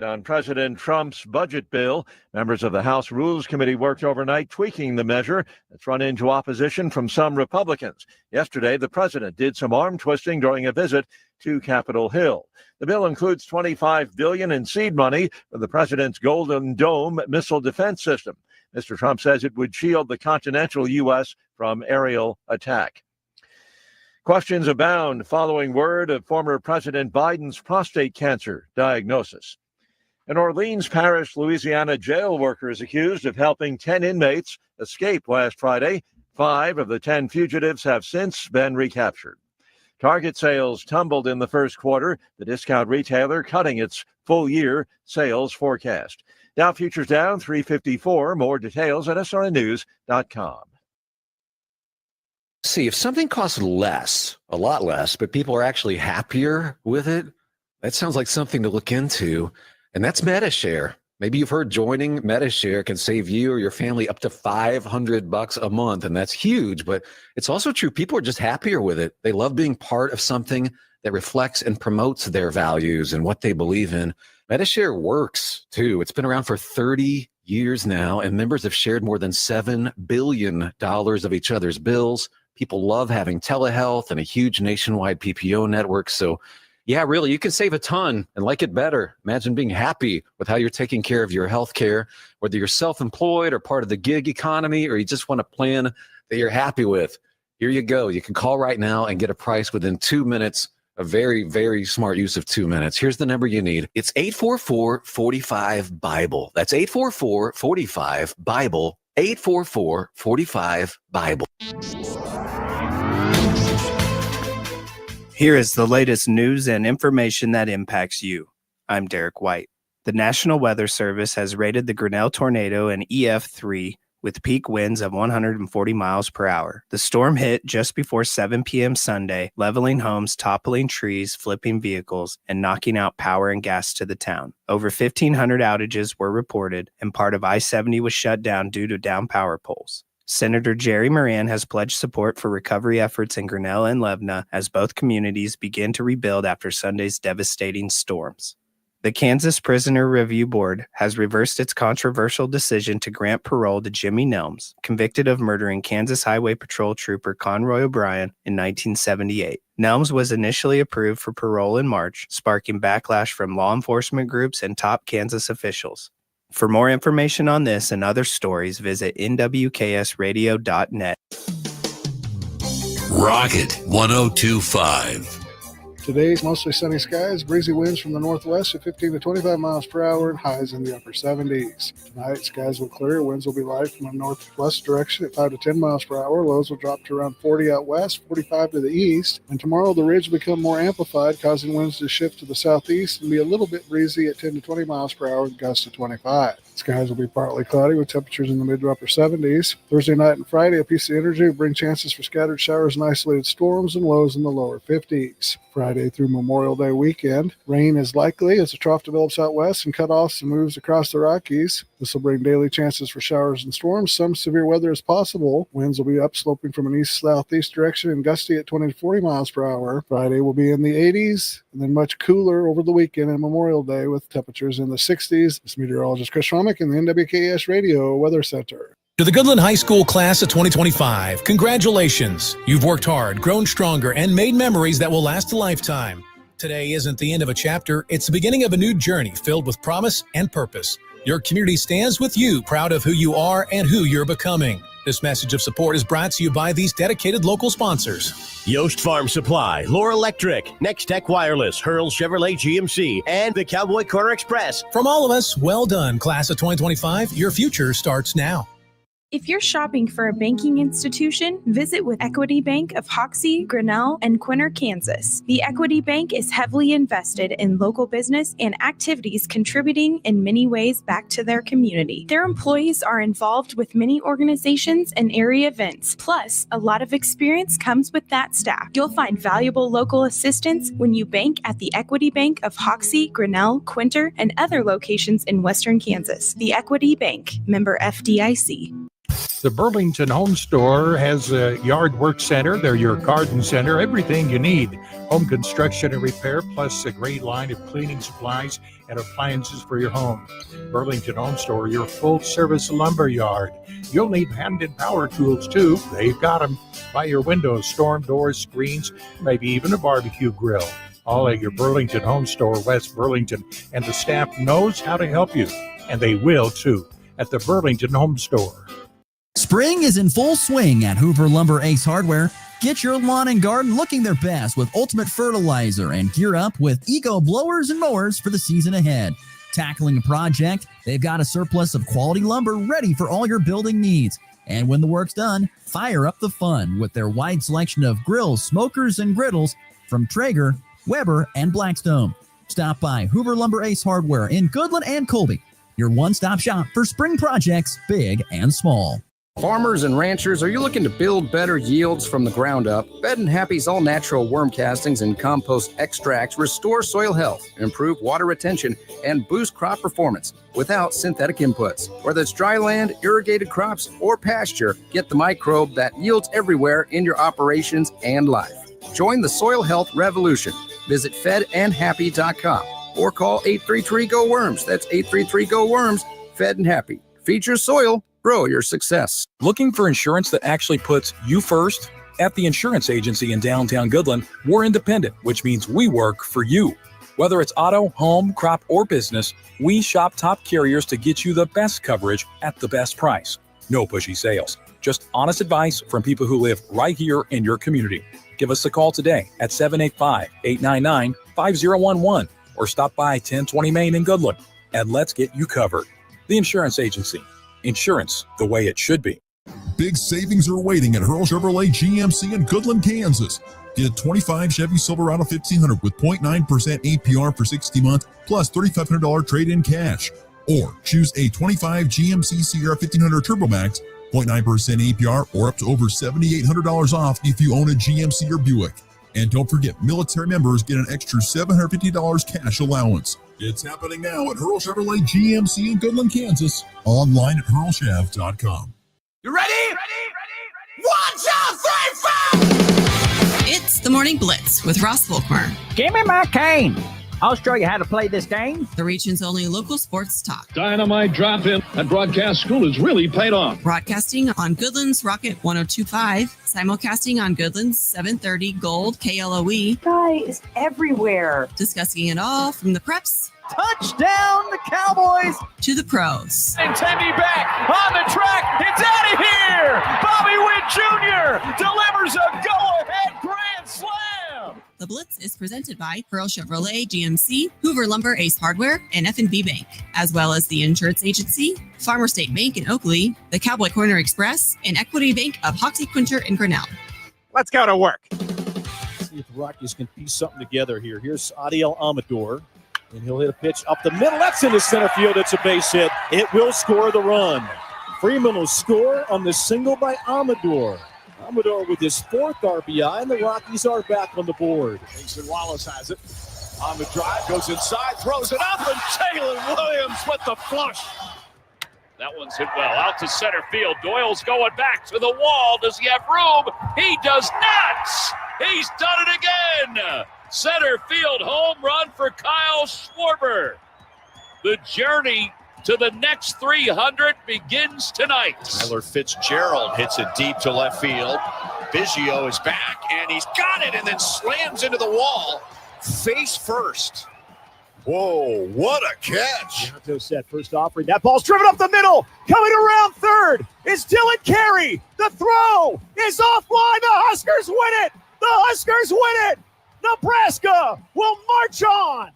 On President Trump's budget bill, members of the House Rules Committee worked overnight tweaking the measure that's run into opposition from some Republicans. Yesterday, the president did some arm twisting during a visit to Capitol Hill. The bill includes $25 billion in seed money for the president's Golden Dome missile defense system. Mr. Trump says it would shield the continental U.S. from aerial attack. Questions abound following word of former President Biden's prostate cancer diagnosis. An Orleans Parish, Louisiana jail worker is accused of helping 10 inmates escape last Friday. 5 of the 10 fugitives have since been recaptured. Target sales tumbled in the first quarter, the discount retailer cutting its full-year sales forecast. Dow futures down 354. More details at srnnews.com. See, if something costs less, a lot less, but people are actually happier with it, that sounds like something to look into. And that's MediShare. Maybe you've heard joining MediShare can save you or your family up to $500 a month. And that's huge, but it's also true. People are just happier with it. They love being part of something that reflects and promotes their values and what they believe in. MediShare works too. It's been around for 30 years now, and members have shared more than $7 billion of each other's bills. People love having telehealth and a huge nationwide PPO network. So yeah, really, you can save a ton and like it better. Imagine being happy with how you're taking care of your health care, whether you're self-employed or part of the gig economy, or you just want a plan that you're happy with. Here you go. You can call right now and get a price within 2 minutes. A very, very smart use of 2 minutes. Here's the number you need. It's 844-45-BIBLE. That's 844-45-BIBLE. 844-45-BIBLE. Here is the latest news and information that impacts you. I'm Derek White. The National Weather Service has rated the Grinnell tornado an EF3 with peak winds of 140 miles per hour. The storm hit just before 7 p.m. Sunday, leveling homes, toppling trees, flipping vehicles, and knocking out power and gas to the town. Over 1,500 outages were reported, and part of I-70 was shut down due to down power poles. Senator Jerry Moran has pledged support for recovery efforts in Grinnell and Levna as both communities begin to rebuild after Sunday's devastating storms. The Kansas Prisoner Review Board has reversed its controversial decision to grant parole to Jimmy Nelms, convicted of murdering Kansas Highway Patrol Trooper Conroy O'Brien in 1978. Nelms was initially approved for parole in March, sparking backlash from law enforcement groups and top Kansas officials. For more information on this and other stories, visit nwksradio.net. Rocket 102.5. Today's mostly sunny skies, breezy winds from the northwest at 15 to 25 miles per hour and highs in the upper 70s. Tonight, skies will clear. Winds will be light from the northwest direction at 5 to 10 miles per hour. Lows will drop to around 40 out west, 45 to the east. And tomorrow, the ridge will become more amplified, causing winds to shift to the southeast and be a little bit breezy at 10 to 20 miles per hour with gusts to 25. Skies will be partly cloudy with temperatures in the mid to upper 70s. Thursday night and Friday, a piece of energy will bring chances for scattered showers and isolated storms and lows in the lower 50s. Friday through Memorial Day weekend, rain is likely as the trough develops out west and cutoffs and moves across the Rockies. This will bring daily chances for showers and storms. Some severe weather is possible. Winds will be upsloping from an east-southeast direction and gusty at 20 to 40 miles per hour. Friday will be in the 80s and then much cooler over the weekend and Memorial Day with temperatures in the 60s. This meteorologist Chris Schwamick in the NWKS Radio Weather Center. To the Goodland High School class of 2025, congratulations. You've worked hard, grown stronger, and made memories that will last a lifetime. Today isn't the end of a chapter, it's the beginning of a new journey filled with promise and purpose. Your community stands with you, proud of who you are and who you're becoming. This message of support is brought to you by these dedicated local sponsors. Yost Farm Supply, Lore Electric, Next Tech Wireless, Hurl Chevrolet GMC, and the Cowboy Corner Express. From all of us, well done, class of 2025. Your future starts now. If you're shopping for a banking institution, visit with Equity Bank of Hoxie, Grinnell, and Quinter, Kansas. The Equity Bank is heavily invested in local business and activities contributing in many ways back to their community. Their employees are involved with many organizations and area events. Plus, a lot of experience comes with that staff. You'll find valuable local assistance when you bank at the Equity Bank of Hoxie, Grinnell, Quinter, and other locations in Western Kansas. The Equity Bank, member FDIC. The Burlington Home Store has a yard work center. They're your garden center, everything you need. Home construction and repair, plus a great line of cleaning supplies and appliances for your home. Burlington Home Store, your full-service lumber yard. You'll need hand and power tools, too. They've got them. Buy your windows, storm doors, screens, maybe even a barbecue grill. All at your Burlington Home Store, West Burlington. And the staff knows how to help you. And they will, too, at the Burlington Home Store. Spring is in full swing at Hoover Lumber Ace Hardware. Get your lawn and garden looking their best with Ultimate Fertilizer and gear up with Eco blowers and mowers for the season ahead. Tackling a project, they've got a surplus of quality lumber ready for all your building needs. And when the work's done, fire up the fun with their wide selection of grills, smokers, and griddles from Traeger, Weber, and Blackstone. Stop by Hoover Lumber Ace Hardware in Goodland and Colby, your one-stop shop for spring projects, big and small. Farmers and ranchers, are you looking to build better yields from the ground up? Fed and Happy's all-natural worm castings and compost extracts restore soil health, improve water retention, and boost crop performance without synthetic inputs. Whether it's dry land, irrigated crops, or pasture, get the microbe that yields everywhere in your operations and life. Join the soil health revolution. Visit fedandhappy.com or call 833-GO-WORMS. That's 833-GO-WORMS. Fed and Happy. Feed your soil. Grow your success. Looking for insurance that actually puts you first? At the insurance agency in downtown Goodland, we're independent, which means we work for you. Whether it's auto, home, crop, or business, we shop top carriers to get you the best coverage at the best price. No pushy sales, just honest advice from people who live right here in your community. Give us a call today at 785-899-5011 or stop by 1020 Main in Goodland and let's get you covered. The insurance agency. Insurance the way it should be. Big savings are waiting at Hurl Chevrolet GMC in Goodland, Kansas. Get a 25 Chevy Silverado 1500 with 0.9% APR for 60 months plus $3,500 trade-in cash. Or choose a 25 GMC Sierra 1500 Turbo Max, 0.9% APR or up to over $7,800 off if you own a GMC or Buick. And don't forget, military members get an extra $750 cash allowance. It's happening now at Hurl Chevrolet GMC in Goodland, Kansas. Online at hurlchev.com. You ready? Ready? 1, 2, 3, 4! It's the Morning Blitz with Ross Volkmer. Give me my cane. I'll show you how to play this game. The region's only local sports talk. Dynamite drop-in at Broadcast School has really paid off. Broadcasting on Goodland's Rocket 102.5, simulcasting on Goodland's 730 Gold KLOE. Guys everywhere. Discussing it all from the preps. Touchdown, the Cowboys! To the pros. And Tendy back on the track. It's out of here. Bobby Witt Jr. delivers a go-ahead grand slam. The Blitz is presented by Pearl Chevrolet GMC, Hoover Lumber Ace Hardware, and F&B Bank, as well as the Insurance Agency, Farmer State Bank in Oakley, the Cowboy Corner Express, and Equity Bank of Hoxie, Quinter, and Grinnell. Let's go to work. Let's see if the Rockies can piece something together here. Here's Adiel Amador, and he'll hit a pitch up the middle. That's into center field. It's a base hit. It will score the run. Freeman will score on the single by Amador. Amador with his 4th RBI, and the Rockies are back on the board. Mason Wallace has it. On the drive, goes inside, throws it up, and Jalen Williams with the flush. That one's hit well. Out to center field. Doyle's going back to the wall. Does he have room? He does not! He's done it again! Center field home run for Kyle Schwarber. The journey to the next 300 begins tonight. Tyler Fitzgerald hits it deep to left field. Biggio is back, and he's got it, and then slams into the wall face first. Whoa, what a catch. Gianto set first offering. That ball's driven up the middle. Coming around third is Dylan Carey. The throw is offline. The Huskers win it. The Huskers win it. Nebraska will march on.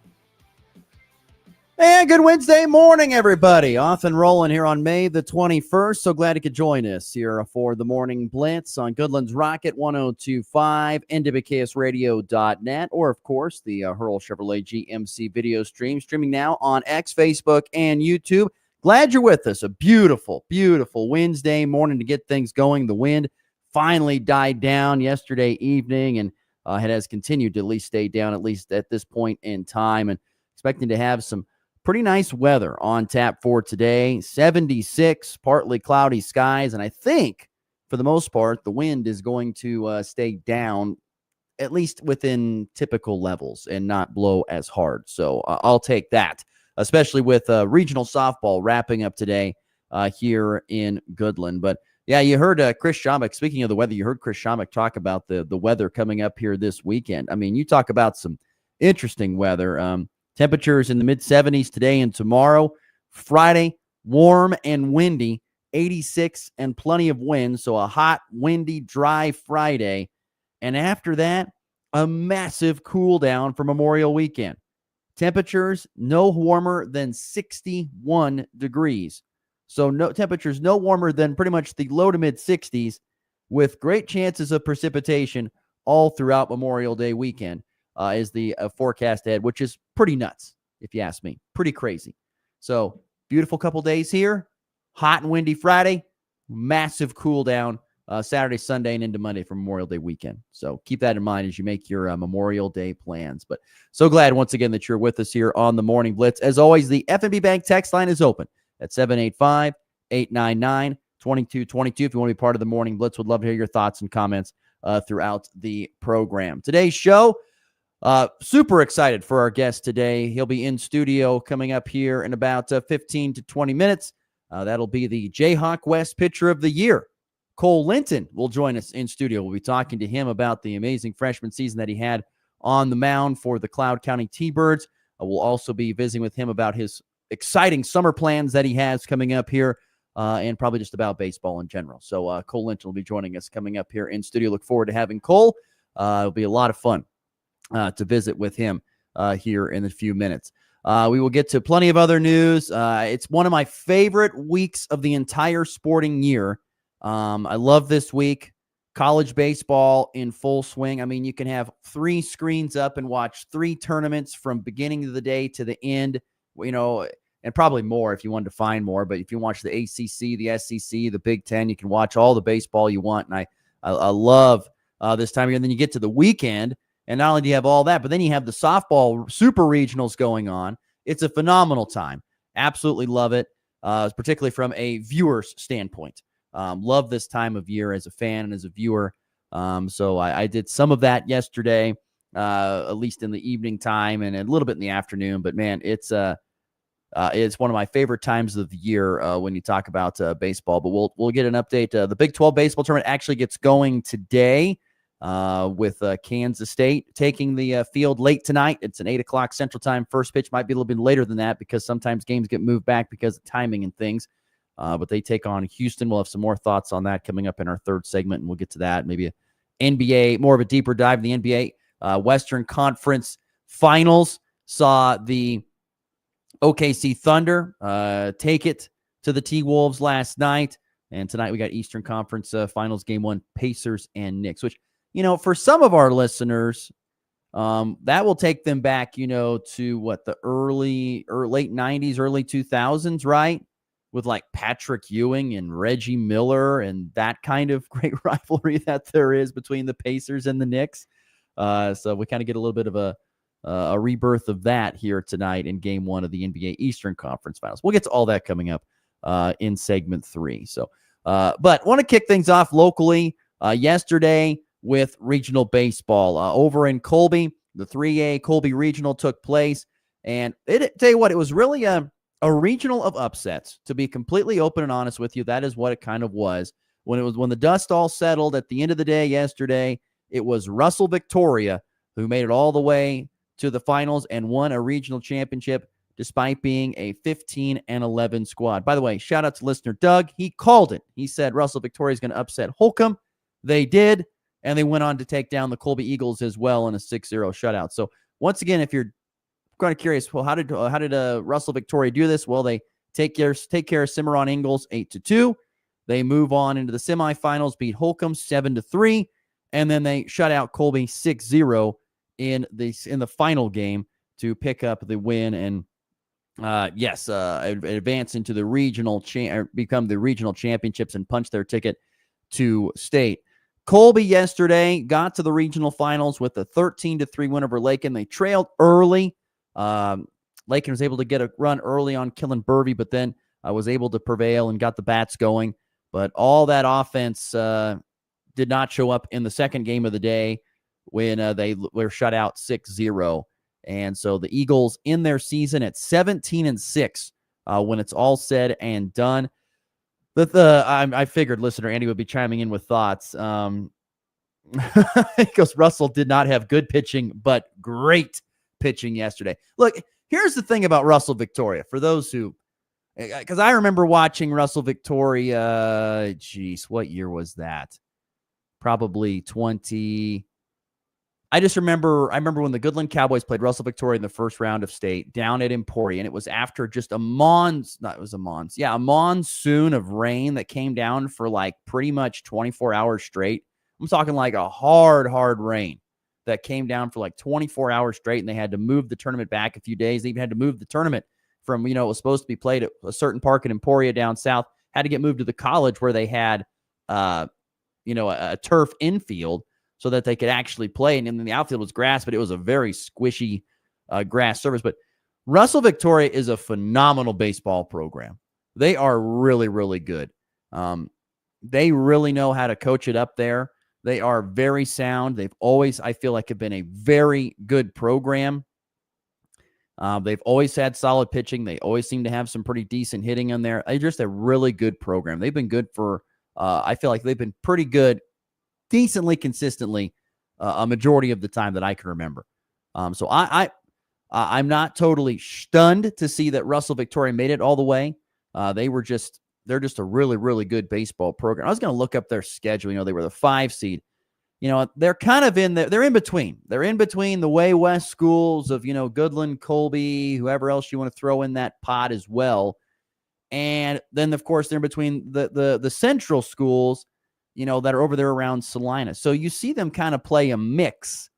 And good Wednesday morning, everybody. Off and rolling here on May the 21st. So glad you could join us here for the Morning Blitz on Goodland's Rocket 102.5, NWKSradio.net, or, of course, the Hurl Chevrolet GMC video streaming now on X, Facebook, and YouTube. Glad you're with us. A beautiful, beautiful Wednesday morning to get things going. The wind finally died down yesterday evening, and it has continued to at least stay down, at least at this point in time, and expecting to have some pretty nice weather on tap for today. 76, partly cloudy skies. And I think, for the most part, the wind is going to stay down, at least within typical levels, and not blow as hard. So I'll take that especially with regional softball wrapping up today here in Goodland. But yeah, you heard Chris Schamek. Speaking of the weather, you heard Chris Schamek talk about the weather coming up here this weekend. I mean, you talk about some interesting weather. Temperatures in the mid-70s today and tomorrow. Friday, warm and windy, 86 and plenty of wind. So a hot, windy, dry Friday. And after that, a massive cool down for Memorial Weekend. Temperatures no warmer than 61 degrees. So no temperatures no warmer than pretty much the low to mid 60s, with great chances of precipitation all throughout Memorial Day weekend is the forecast ahead, which is pretty nuts, if you ask me. Pretty crazy. So beautiful couple days here. Hot and windy Friday. Massive cool down Saturday, Sunday, and into Monday for Memorial Day weekend. So keep that in mind as you make your Memorial Day plans. But so glad once again that you're with us here on the Morning Blitz. As always, the F&B Bank text line is open at 785-899-2222. If you want to be part of the Morning Blitz, would love to hear your thoughts and comments throughout the program. Today's show, super excited for our guest today. He'll be in studio coming up here in about 15 to 20 minutes. That'll be the Jayhawk West Pitcher of the Year. Cole Linton will join us in studio. We'll be talking to him about the amazing freshman season that he had on the mound for the Cloud County T-Birds. We'll also be visiting with him about his exciting summer plans that he has coming up here, and probably just about baseball in general. So Cole Linton will be joining us coming up here in studio. Look forward to having Cole. It'll be a lot of fun to visit with him here in a few minutes. We will get to plenty of other news. It's one of my favorite weeks of the entire sporting year. I love this week. College baseball in full swing. I mean, you can have 3 screens up and watch 3 tournaments from beginning of the day to the end, you know, and probably more if you wanted to find more. But if you watch the ACC, the SEC, the Big Ten, you can watch all the baseball you want. And I love this time of year. And then you get to the weekend, and not only do you have all that, but then you have the softball super regionals going on. It's a phenomenal time. Absolutely love it, particularly from a viewer's standpoint. Love this time of year as a fan and as a viewer. So I did some of that yesterday, at least in the evening time and a little bit in the afternoon. But man, it's one of my favorite times of the year when you talk about baseball. But we'll get an update. The Big 12 baseball tournament actually gets going today with Kansas State taking the field late tonight. It's an 8:00 Central Time. First pitch might be a little bit later than that because sometimes games get moved back because of timing and things. But they take on Houston. We'll have some more thoughts on that coming up in our third segment, and we'll get to that. Maybe a NBA, more of a deeper dive in the NBA. Western Conference Finals saw the OKC Thunder take it to the T-Wolves last night. And tonight we got Eastern Conference Finals Game 1, Pacers and Knicks, which, you know, for some of our listeners, that will take them back, you know, to what, the late 90s, early 2000s, right? With like Patrick Ewing and Reggie Miller and that kind of great rivalry that there is between the Pacers and the Knicks. So we kind of get a little bit of a rebirth of that here tonight in Game 1 of the NBA Eastern Conference Finals. We'll get to all that coming up in segment 3. So, but want to kick things off locally yesterday with regional baseball over in Colby. The 3A Colby Regional took place, and tell you what, it was really a regional of upsets. To be completely open and honest with you, that is what it kind of was. When the dust all settled at the end of the day yesterday, it was Russell Victoria who made it all the way to the finals and won a regional championship despite being a 15-11 squad. By the way, shout out to listener Doug. He called it. He said Russell Victoria is going to upset Holcomb. They did, and they went on to take down the Colby Eagles as well in a 6-0 shutout. So once again, if you're kind of curious, well, how did Russell Victoria do this? Well, they take care of Cimarron Ingalls 8-2. They move on into the semifinals, beat Holcomb 7-3, and then they shut out Colby 6-0 in the final game to pick up the win and advance into the regional become the regional championships and punch their ticket to state. Colby yesterday got to the regional finals with a 13-3 win over Lakin. They trailed early. Lakin was able to get a run early on Killen Burvey, but then was able to prevail and got the bats going. But all that offense did not show up in the second game of the day when they were shut out 6-0 And so the Eagles in their season at 17-6 when it's all said and done. I figured listener Andy would be chiming in with thoughts. Because Russell did not have good pitching, but great pitching yesterday. Look, here's the thing about Russell Victoria. For those who, because I remember watching Russell Victoria, what year was that? Probably 20. I remember when the Goodland Cowboys played Russell Victoria in the first round of state down at Emporia, and it was after just a monsoon of rain that came down for like pretty much 24 hours straight. I'm talking like a hard rain that came down for like 24 hours straight, and they had to move the tournament back a few days. They even had to move the tournament from, it was supposed to be played at a certain park in Emporia down south, had to get moved to the college where they had, a turf infield so that they could actually play. And then the outfield was grass, but it was a very squishy grass surface. But Russell Victoria is a phenomenal baseball program. They are really, really good. They really know how to coach it up there. They are very sound. They've always, I feel like, have been a very good program. They've always had solid pitching. They always seem to have some pretty decent hitting in there. They're just a really good program. They've been good for, I feel like they've been pretty good, decently consistently, a majority of the time that I can remember. So I'm not totally stunned to see that Russell Victoria made it all the way. They're just a really, really good baseball program. I was going to look up their schedule. They were the 5 seed. They're kind of they're in between. They're in between the way west schools of, Goodland, Colby, whoever else you want to throw in that pot as well. And then, of course, they're in between the central schools, that are over there around Salina. So you see them kind of play a mix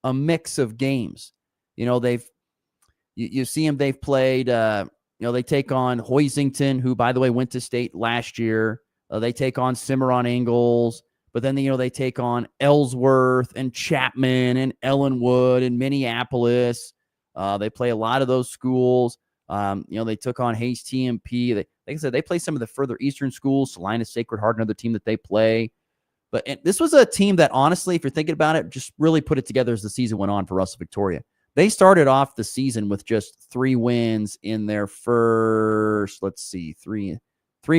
of games. You see them, they've played, they take on Hoisington, who, by the way, went to state last year. They take on Cimarron Ingalls, but then, they take on Ellsworth and Chapman and Ellenwood and Minneapolis. They play a lot of those schools. They took on Hayes TMP. Like I said, they play some of the further eastern schools. Salina Sacred Heart, another team that they play. But this was a team that, honestly, if you're thinking about it, just really put it together as the season went on for Russell Victoria. They started off the season with just 3 wins in their first, three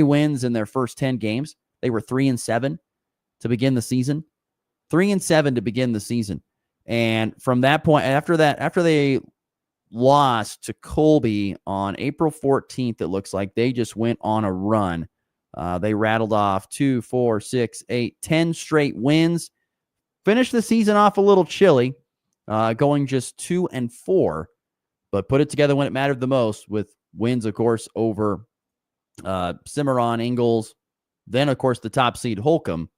wins in their first 10 games. They were 3-7 to begin the season. 3-7 to begin the season. And from that point, after they lost to Colby on April 14th, it looks like they just went on a run. They rattled off 2, 4, 6, 8, 10 straight wins. Finished the season off a little chilly, going just 2-4, but put it together when it mattered the most with wins, of course, over Cimarron, Ingalls, then, of course, the top seed Holcomb,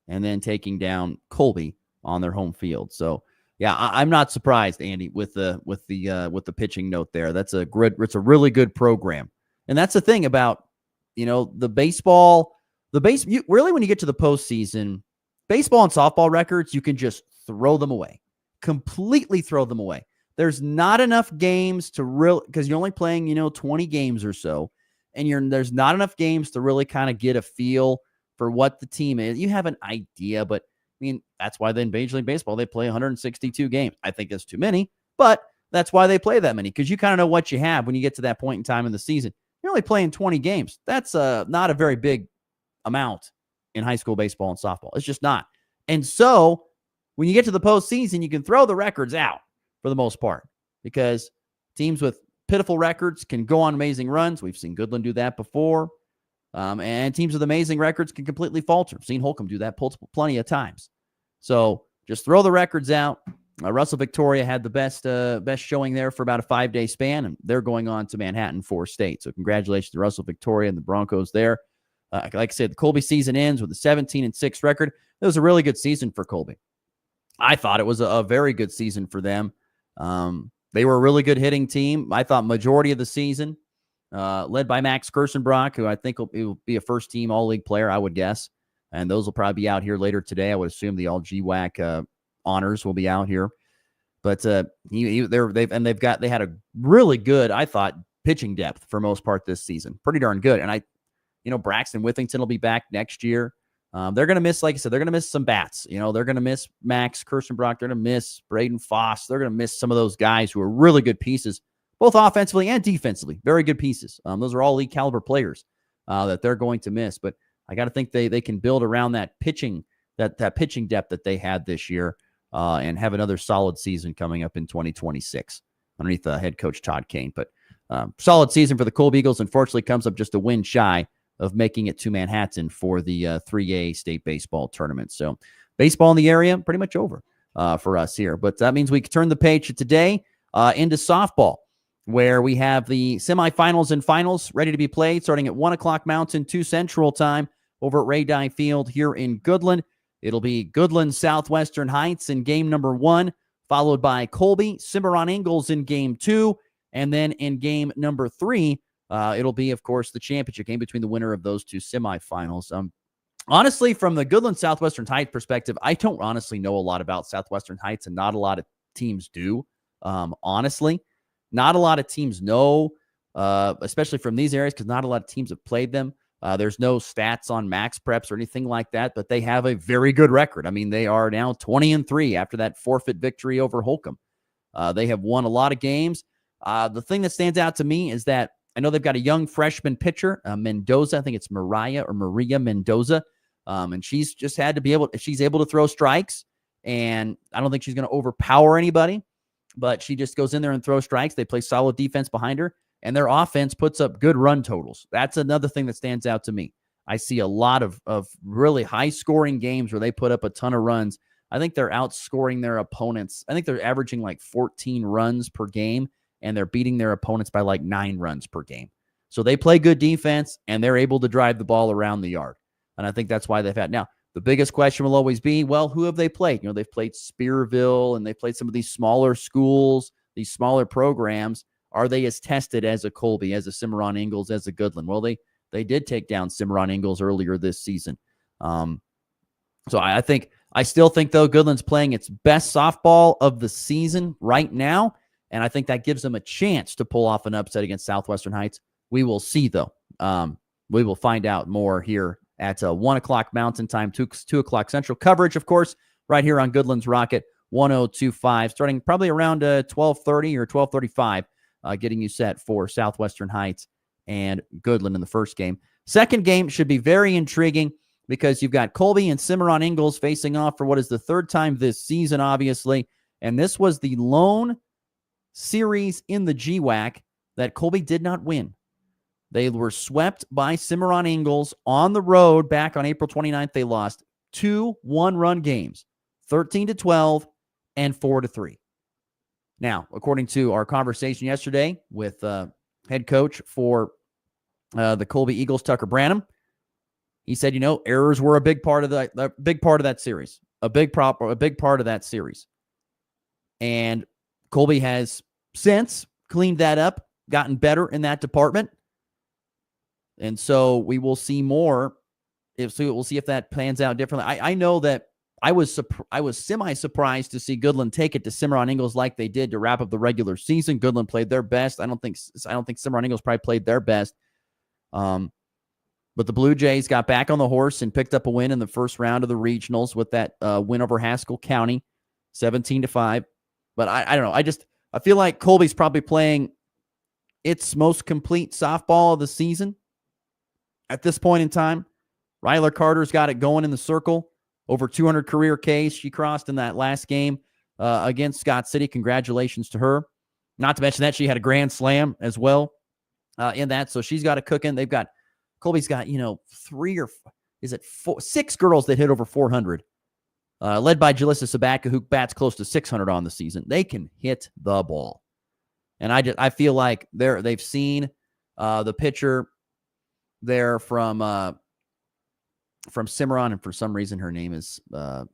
and then taking down Colby on their home field. So, yeah, I'm not surprised, Andy, with the pitching note there. It's a really good program, and that's the thing about the baseball. Really, when you get to the postseason, baseball and softball records, you can just throw them away, completely throw them away. There's not enough games to because you're only playing 20 games or so, and there's not enough games to really kind of get a feel for what the team is. You have an idea, but that's why then Major League Baseball, they play 162 games. I think that's too many, but that's why they play that many, because you kind of know what you have when you get to that point in time in the season. You're only playing 20 games. That's not a very big amount in high school baseball and softball. It's just not. And so when you get to the postseason, you can throw the records out for the most part, because teams with pitiful records can go on amazing runs. We've seen Goodland do that before. And teams with amazing records can completely falter. I've seen Holcomb do that plenty of times. So just throw the records out. Russell Victoria had the best showing there for about a 5-day span, and they're going on to Manhattan for state. So congratulations to Russell Victoria and the Broncos there. Like I said, the Colby season ends with a 17-6 record. It was a really good season for Colby. I thought it was a very good season for them. They were a really good hitting team. I thought majority of the season, led by Max Kirstenbrock, who I think will be a first-team All-League player, I would guess. And those will probably be out here later today. I would assume the All-GWAC honors will be out here. But they had a really good, I thought, pitching depth for most part this season. Pretty darn good. And Braxton Withington will be back next year. They're going to miss, like I said, they're going to miss some bats. They're going to miss Max Kirstenbrock. They're going to miss Braden Foss. They're going to miss some of those guys who are really good pieces, both offensively and defensively. Very good pieces. Those are all league caliber players that they're going to miss. But I got to think they can build around that pitching, that pitching depth that they had this year and have another solid season coming up in 2026 underneath head coach Todd Kane. But solid season for the Colby Eagles. Unfortunately, comes up just a win shy of making it to Manhattan for the 3A state baseball tournament. So baseball in the area, pretty much over for us here. But that means we can turn the page today into softball, where we have the semifinals and finals ready to be played starting at 1 o'clock Mountain, 2 Central time over at Ray Dye Field here in Goodland. It'll be Goodland Southwestern Heights in game number 1, followed by Colby Cimarron Ingalls in game 2. And then in game number 3, it'll be, of course, the championship game between the winner of those 2 semifinals. Honestly, from the Goodland Southwestern Heights perspective, I don't honestly know a lot about Southwestern Heights, and not a lot of teams do. Honestly, not a lot of teams know, especially from these areas, because not a lot of teams have played them. There's no stats on max preps or anything like that, but they have a very good record. I mean, they are now 20-3 after that forfeit victory over Holcomb. They have won a lot of games. The thing that stands out to me is that I know they've got a young freshman pitcher, Mendoza. I think it's Maria Mendoza. And she's just had to be she's able to throw strikes, and I don't think she's going to overpower anybody, but she just goes in there and throws strikes. They play solid defense behind her, and their offense puts up good run totals. That's another thing that stands out to me. I see a lot of really high-scoring games where they put up a ton of runs. I think they're outscoring their opponents. I think they're averaging like 14 runs per game, and they're beating their opponents by like 9 runs per game. So they play good defense, and they're able to drive the ball around the yard. And I think that's why they've had. Now, the biggest question will always be, well, who have they played? They've played Spearville, and they've played some of these smaller schools, these smaller programs. Are they as tested as a Colby, as a Cimarron Ingalls, as a Goodland? Well, they did take down Cimarron Ingalls earlier this season. So I still think, though, Goodland's playing its best softball of the season right now, and I think that gives them a chance to pull off an upset against Southwestern Heights. We will see, though. We will find out more here at 1 o'clock Mountain Time, 2 o'clock Central. Coverage, of course, right here on Goodland's Rocket 102.5, starting probably around 12:30 or 12:35, getting you set for Southwestern Heights and Goodland in the first game. Second game should be very intriguing because you've got Colby and Cimarron Ingalls facing off for what is the third time this season, obviously. And this was the lone series in the GWAC that Colby did not win. They were swept by Cimarron Ingalls on the road back on April 29th. They lost 2 one-run games, 13-12 and 4-3. Now, according to our conversation yesterday with head coach for the Colby Eagles, Tucker Branham, he said, errors were a big part of that series, a big part of that series. And Colby has since cleaned that up, gotten better in that department. And so we will see more. We'll see if that pans out differently. I know that I was semi-surprised to see Goodland take it to Cimarron Ingalls like they did to wrap up the regular season. Goodland played their best. I don't think Cimarron Ingalls probably played their best. But the Blue Jays got back on the horse and picked up a win in the first round of the regionals with that win over Haskell County, 17-5. But I don't know. I feel like Colby's probably playing its most complete softball of the season at this point in time. Ryler Carter's got it going in the circle. Over 200 career Ks she crossed in that last game against Scott City. Congratulations to her. Not to mention that she had a grand slam as well in that. So she's got it cooking. Colby's got, 6 girls that hit over 400, led by Jalissa Sabatka, who bats close to 600 on the season. They can hit the ball. And I feel like they've seen the pitcher there from Cimarron, and for some reason her name is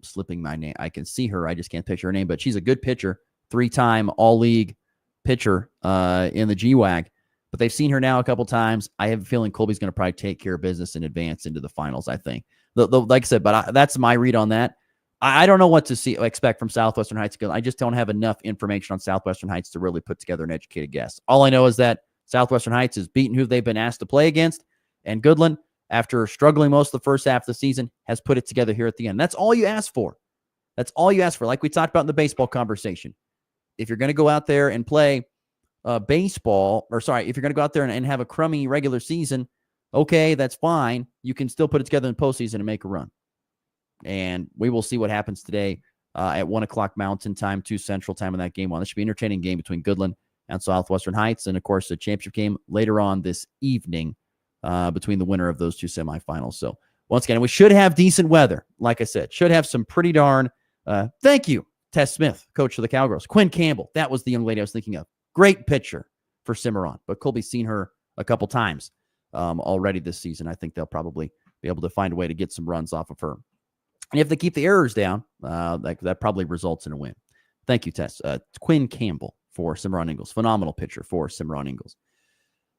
slipping my name. I can see her, I just can't picture her name, but she's a good pitcher, 3-time all-league pitcher in the GWAC. But they've seen her now a couple times. I have a feeling Colby's going to probably take care of business and advance into the finals, I think. Like I said, but that's my read on that. I don't know what to expect from Southwestern Heights. I just don't have enough information on Southwestern Heights to really put together an educated guess. All I know is that Southwestern Heights has beaten who they've been asked to play against, and Goodland, after struggling most of the first half of the season, has put it together here at the end. That's all you ask for. That's all you ask for. Like we talked about in the baseball conversation. If you're going to go out there and play if you're going to go out there and have a crummy regular season, okay, that's fine. You can still put it together in the postseason and make a run. And we will see what happens today at 1 o'clock Mountain Time, 2 Central Time in that game one. This should be an entertaining game between Goodland and Southwestern Heights. And, of course, the championship game later on this evening between the winner of those two semifinals. So, once again, we should have decent weather. Like I said, should have some pretty darn thank you, Tess Smith, coach of the Cowgirls. Quinn Campbell, that was the young lady I was thinking of. Great pitcher for Cimarron. But Colby's seen her a couple times already this season. I think they'll probably be able to find a way to get some runs off of her. And if they keep the errors down, that probably results in a win. Thank you, Tess. Quinn Campbell for Cimarron Eagles. Phenomenal pitcher for Cimarron Eagles.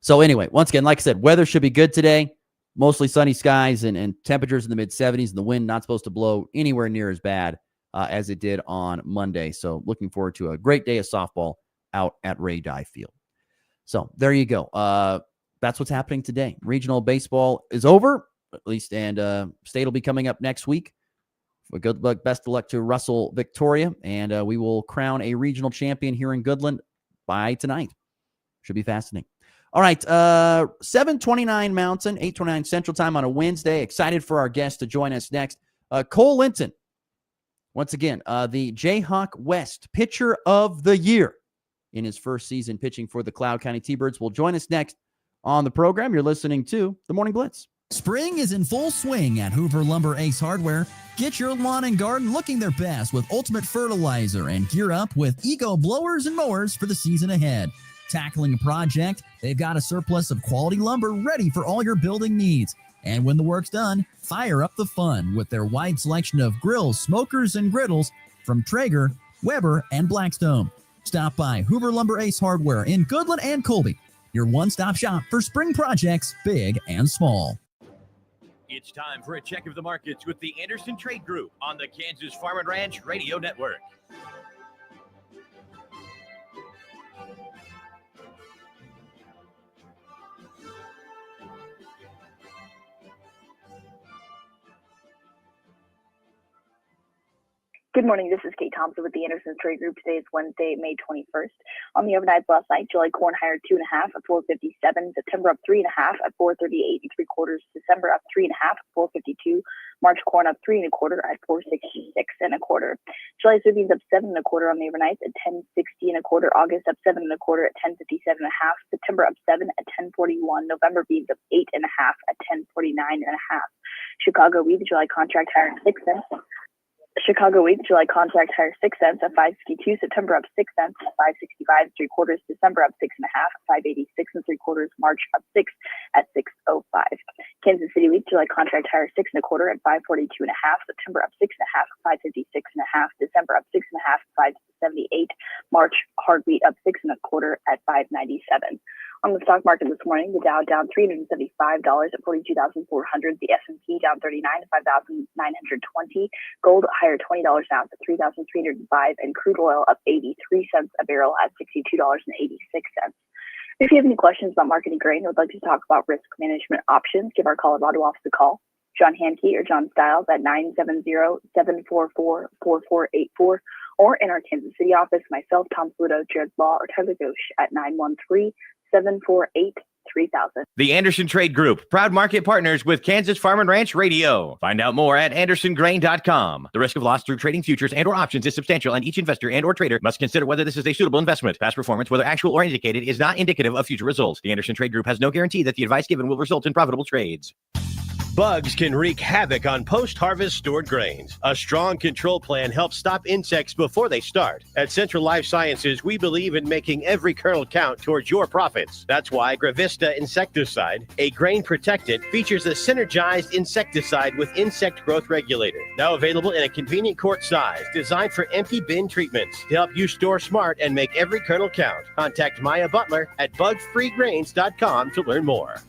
So anyway, once again, like I said, weather should be good today. Mostly sunny skies and temperatures in the mid-70s, and the wind not supposed to blow anywhere near as bad as it did on Monday. So looking forward to a great day of softball out at Ray Dye Field. So there you go. That's what's happening today. Regional baseball is over, at least, and state will be coming up next week. Well, good luck, best of luck to Russell Victoria, and we will crown a regional champion here in Goodland by tonight. Should be fascinating. All right, 7:29 Mountain, 8:29 Central Time on a Wednesday. Excited for our guest to join us next. Cole Linton, once again, the Jayhawk West Pitcher of the Year in his first season pitching for the Cloud County T-Birds, will join us next on the program. You're listening to The Morning Blitz. Spring is in full swing at Hoover Lumber Ace Hardware. Get your lawn and garden looking their best with ultimate fertilizer and gear up with eco blowers and mowers for the season ahead. Tackling a project, they've got a surplus of quality lumber ready for all your building needs. And when the work's done, fire up the fun with their wide selection of grills, smokers, and griddles from Traeger, Weber, and Blackstone. Stop by Hoover Lumber Ace Hardware in Goodland and Colby, your one-stop shop for spring projects, big and small. It's time for a check of the markets with the Anderson Trade Group on the Kansas Farm and Ranch Radio Network. Good morning. This is Kate Thompson with the Anderson Trade Group. Today is Wednesday, May 21st. On the overnights last night, July corn higher 2.5 at 4.57. September up 3.5 at 4.38 3/4. December up 3.5 at 4.52. March corn up 3 1/4 at 4.66 1/4. July soybeans up 7 1/4 on the overnights at 10.60 1/4. August up 7 1/4 at 10.57 1/2. September up 7 at 10.41. November beans up 8 1/2 at 10.49 1/2. Chicago wheat July contract higher 6 cents. Chicago wheat July contract higher 6 cents at 5.52. September up 6 cents at 5.65 3/4. December up 6 1/2 at 5.86 3/4. March up 6 at 6.05. Kansas City wheat July contract higher 6 1/4 at 5.42 1/2. September up 6 1/2 at 5.56 1/2. December up 6 1/2 at 5.78. March hard wheat up 6 1/4 at 5.97. On the stock market this morning, the Dow down $375 at 42,400. The S&P down 39 at 5,920. Gold higher $20 an ounce at 3,305, and crude oil up 83 cents a barrel at $62.86. If you have any questions about marketing grain or would like to talk about risk management options, give our Colorado office a call. John Hankey or John Stiles at 970-744-4484, or in our Kansas City office, myself, Tom Pluto, Jared Law, or Tyler Ghosh at 913-748-3000. The Anderson Trade Group, proud market partners with Kansas Farm and Ranch Radio. Find out more at andersongrain.com. The risk of loss through trading futures and or options is substantial, and each investor and or trader must consider whether this is a suitable investment. Past performance, whether actual or indicated, is not indicative of future results. The Anderson Trade Group has no guarantee that the advice given will result in profitable trades. Bugs can wreak havoc on post-harvest stored grains. A strong control plan helps stop insects before they start. At Central Life Sciences, we believe in making every kernel count towards your profits. That's why Gravista insecticide, a grain protectant, features a synergized insecticide with insect growth regulator. Now available in a convenient quart size, designed for empty bin treatments to help you store smart and make every kernel count. Contact Maya Butler at bugfreegrains.com to learn more.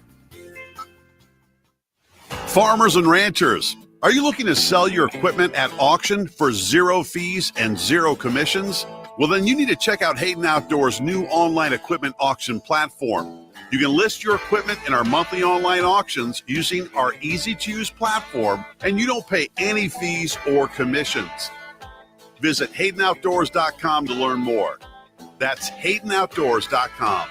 Farmers and ranchers, are you looking to sell your equipment at auction for zero fees and zero commissions? Well, then you need to check out Hayden Outdoors' new online equipment auction platform. You can list your equipment in our monthly online auctions using our easy-to-use platform, and you don't pay any fees or commissions. Visit HaydenOutdoors.com to learn more. That's HaydenOutdoors.com.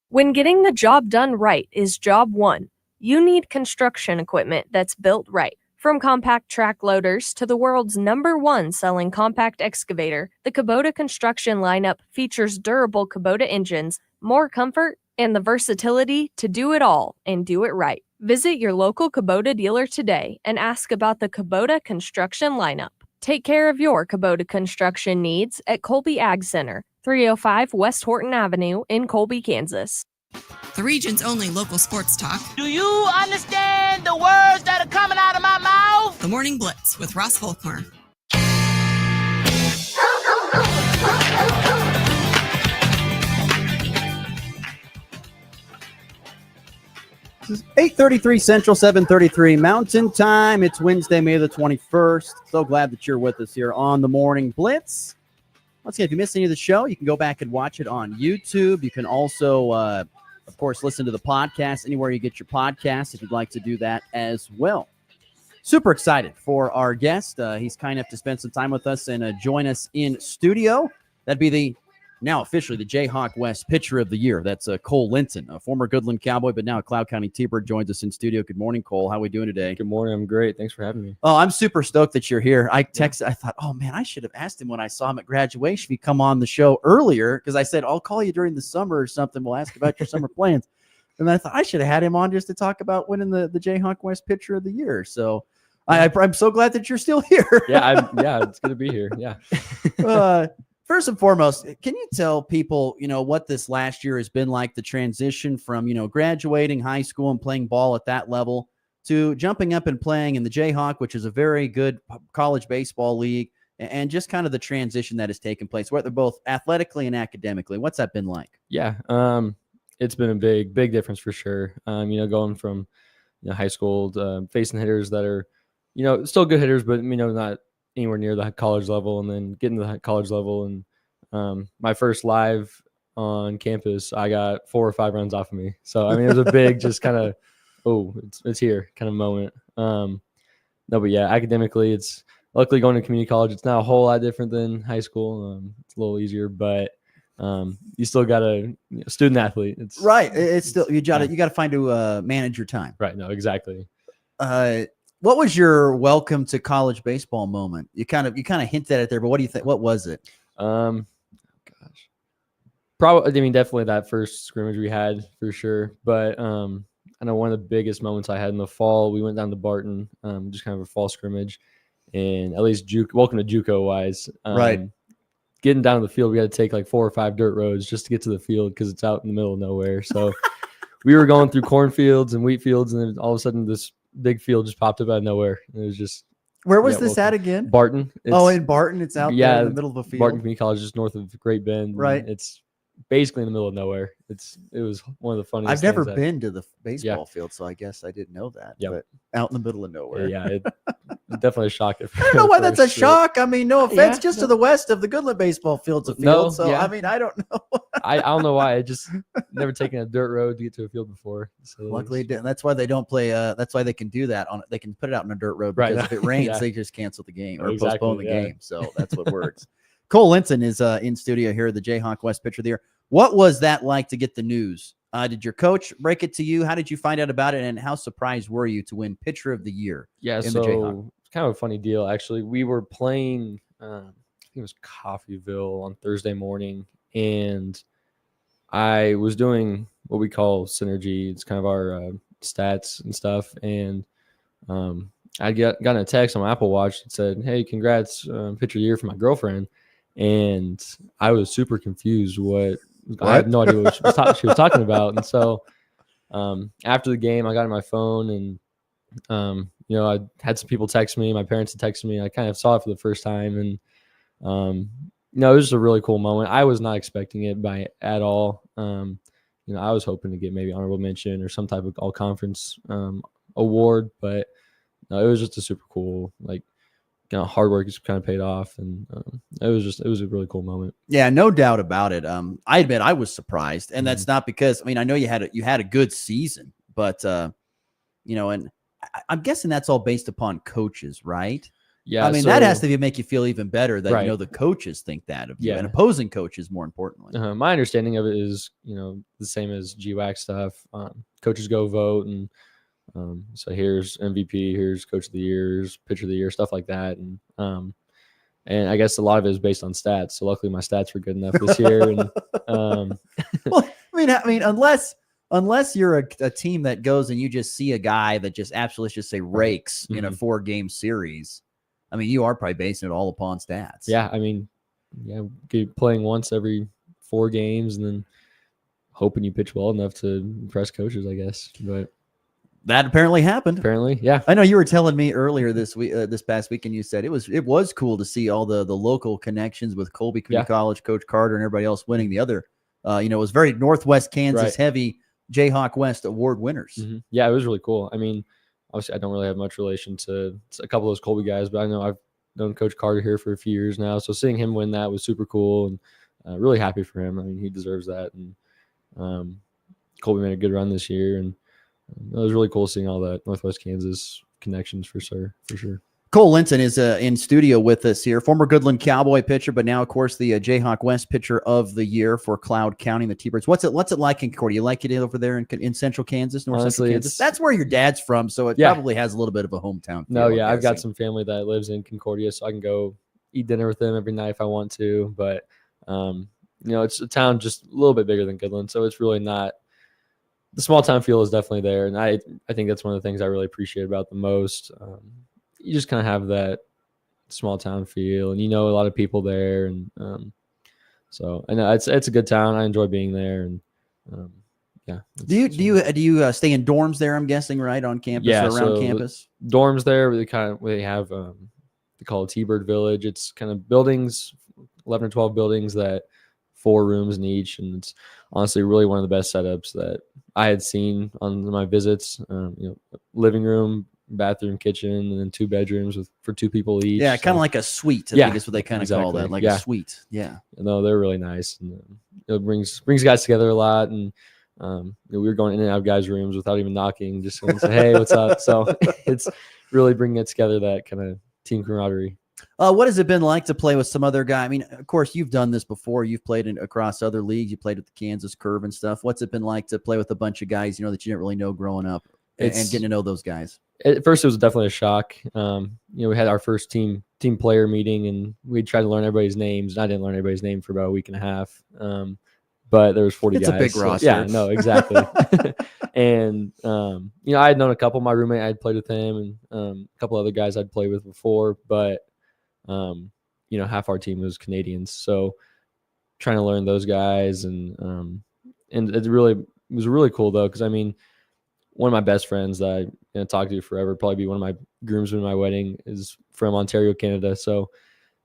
When getting the job done right is job one. You need construction equipment that's built right. From compact track loaders to the world's #1 selling compact excavator, the Kubota construction lineup features durable Kubota engines, more comfort, and the versatility to do it all and do it right. Visit your local Kubota dealer today and ask about the Kubota construction lineup. Take care of your Kubota construction needs at Colby Ag Center, 305 West Horton Avenue in Colby, Kansas. The region's only local sports talk. Do you understand the words that are coming out of my mouth? The Morning Blitz with Ross Volkmer. This is 8:33 Central, 7:33 Mountain Time. It's Wednesday, May the 21st. So glad that you're with us here on the Morning Blitz. Once again, if you missed any of the show, you can go back and watch it on YouTube. You can also, of course, listen to the podcast anywhere you get your podcasts if you'd like to do that as well. Super excited for our guest. He's kind enough to spend some time with us and join us in studio. That'd be the now officially the Jayhawk West Pitcher of the Year. That's Cole Linton, a former Goodland Cowboy, but now a Cloud County T-Bird, joins us in studio. Good morning, Cole. How are we doing today? Good morning. I'm great. Thanks for having me. Oh, I'm super stoked that you're here. I thought, oh, man, I should have asked him when I saw him at graduation if he'd come on the show earlier, because I said, I'll call you during the summer or something. We'll ask about your summer plans. And I thought I should have had him on just to talk about winning the Jayhawk West Pitcher of the Year. So I'm so glad that you're still here. Yeah, it's good to be here. Yeah. First and foremost, can you tell people, what this last year has been like, the transition from, graduating high school and playing ball at that level to jumping up and playing in the Jayhawk, which is a very good college baseball league, and just kind of the transition that has taken place, whether both athletically and academically? What's that been like? Yeah, it's been a big difference for sure. Going from high school to facing hitters that are, still good hitters, but not anywhere near the college level, and then getting to the college level. And my first live on campus, I got 4 or 5 runs off of me. So, it was a big, just kind of, it's here kind of moment. No, but yeah, academically, it's luckily going to community college. It's not a whole lot different than high school. It's a little easier, but you still got a student athlete. It's right. It's still, you got to find to manage your time. Right. No, exactly. What was your welcome to college baseball moment? You kind of hinted at it there, but what do you think? What was it? Probably, definitely that first scrimmage we had for sure. But I know one of the biggest moments I had in the fall, we went down to Barton, just kind of a fall scrimmage, and at least welcome to JUCO wise, right. Getting down to the field, we had to take like 4 or 5 dirt roads just to get to the field because it's out in the middle of nowhere. So we were going through cornfields and wheat fields, and then all of a sudden this big field just popped up out of nowhere. It was just, where was this at again? Barton. In Barton. It's out there in the middle of a field. Barton Community College, just north of Great Bend. Right. It's basically in the middle of nowhere. It was one of the funniest. I've never been to the baseball field, so I guess I didn't know that. Yeah. But out in the middle of nowhere. Yeah, it definitely a shock. I don't know why that's a shock. No offense, just to the west of the Goodland baseball field's a field. I don't know. I don't know why. I just never taken a dirt road to get to a field before. So luckily, that's why they don't play. That's why they can do that. They can put it out on a dirt road, because if it rains, they just cancel the game or postpone the game. So that's what works. Cole Linton is in studio here at the Jayhawk West Pitcher of the Year. What was that like to get the news? Did your coach break it to you? How did you find out about it? And how surprised were you to win Pitcher of the Year? Yeah, in the Jayhawk? It's kind of a funny deal, actually. We were playing, I think it was Coffeyville on Thursday morning, and I was doing what we call Synergy. It's kind of our stats and stuff. And I gotten a text on my Apple Watch that said, "Hey, congrats, Pitcher of the Year" for my girlfriend. And I was super confused. I had no idea what she was talking about. And so after the game, I got on my phone, and I had some people text me. My parents had texted me. I kind of saw it for the first time, and it was just a really cool moment. I was not expecting it at all. I was hoping to get maybe honorable mention or some type of all conference award, but no, it was just a super cool hard work has kind of paid off, and it was a really cool moment. Yeah, no doubt about it. I admit I was surprised, and that's not because I know you had a good season, but and I'm guessing that's all based upon coaches, right? Yeah, that has to make you feel even better that right. the coaches think that of you, Yeah. and opposing coaches more importantly. My understanding of it is the same as GWAC stuff. Coaches go vote, and so here's MVP, here's Coach of the Year, here's Pitcher of the Year, stuff like that, and I guess a lot of it is based on stats. So luckily my stats were good enough this year. And well, unless you're a team that goes and you just see a guy that just absolutely, let's just say, rakes in a 4-game series, you are probably basing it all upon stats. Yeah, playing once every 4 games and then hoping you pitch well enough to impress coaches, I guess. But that apparently happened. Apparently, yeah. I know you were telling me earlier this week, this past weekend, you said it was cool to see all the local connections with Colby Community College, Coach Carter, and everybody else winning the other. It was very Northwest Kansas heavy Jayhawk West award winners. Mm-hmm. Yeah, it was really cool. Obviously, I don't really have much relation to a couple of those Colby guys, but I know I've known Coach Carter here for a few years now. So seeing him win that was super cool, and really happy for him. He deserves that. And Colby made a good run this year, and it was really cool seeing all that Northwest Kansas connections for sure. Cole Linton is in studio with us here, former Goodland Cowboy pitcher, but now, of course, the Jayhawk West pitcher of the year for Cloud County and the T-Birds. What's it like in Concordia? You like it over there in Central Kansas, Central Kansas? That's where your dad's from, so it probably has a little bit of a hometown feel. No, yeah, I've got some family that lives in Concordia, so I can go eat dinner with them every night if I want to. But it's a town just a little bit bigger than Goodland, so it's really not. The small town feel is definitely there, and I think that's one of the things I really appreciate about the most. You just kind of have that small town feel, and a lot of people there, and so I know it's a good town. I enjoy being there, and yeah. Do you stay in dorms there? I'm guessing, right, on campus or around campus. Dorms there. They have they call it T-Bird Village. It's kind of buildings, 11 or 12 buildings that 4 rooms in each, and it's honestly really one of the best setups that I had seen on my visits. Living room, bathroom, kitchen, and then 2 bedrooms for 2 people each. Yeah, kind of like a suite. I think is what they kind of call that, like a suite. Yeah. No, they're really nice, and it brings guys together a lot. And we were going in and out of guys' rooms without even knocking, just saying, "Hey, what's up?" So it's really bringing it together, that kind of team camaraderie. What has it been like to play with some other guy? Of course, you've done this before. You've played across other leagues. You played with the Kansas Curve and stuff. What's it been like to play with a bunch of guys that you didn't really know growing up, and getting to know those guys? At first, it was definitely a shock. We had our first team player meeting, and we tried to learn everybody's names. And I didn't learn everybody's name for about a week and a half. But there was 40 guys. It's a big roster. Yeah, no, exactly. And I had known a couple. My roommate, I had played with him, and a couple other guys I'd played with before. But half our team was Canadians, so trying to learn those guys, and it was really cool though, because one of my best friends that I'm going to talk to forever, probably be one of my groomsmen at my wedding, is from Ontario, Canada. So,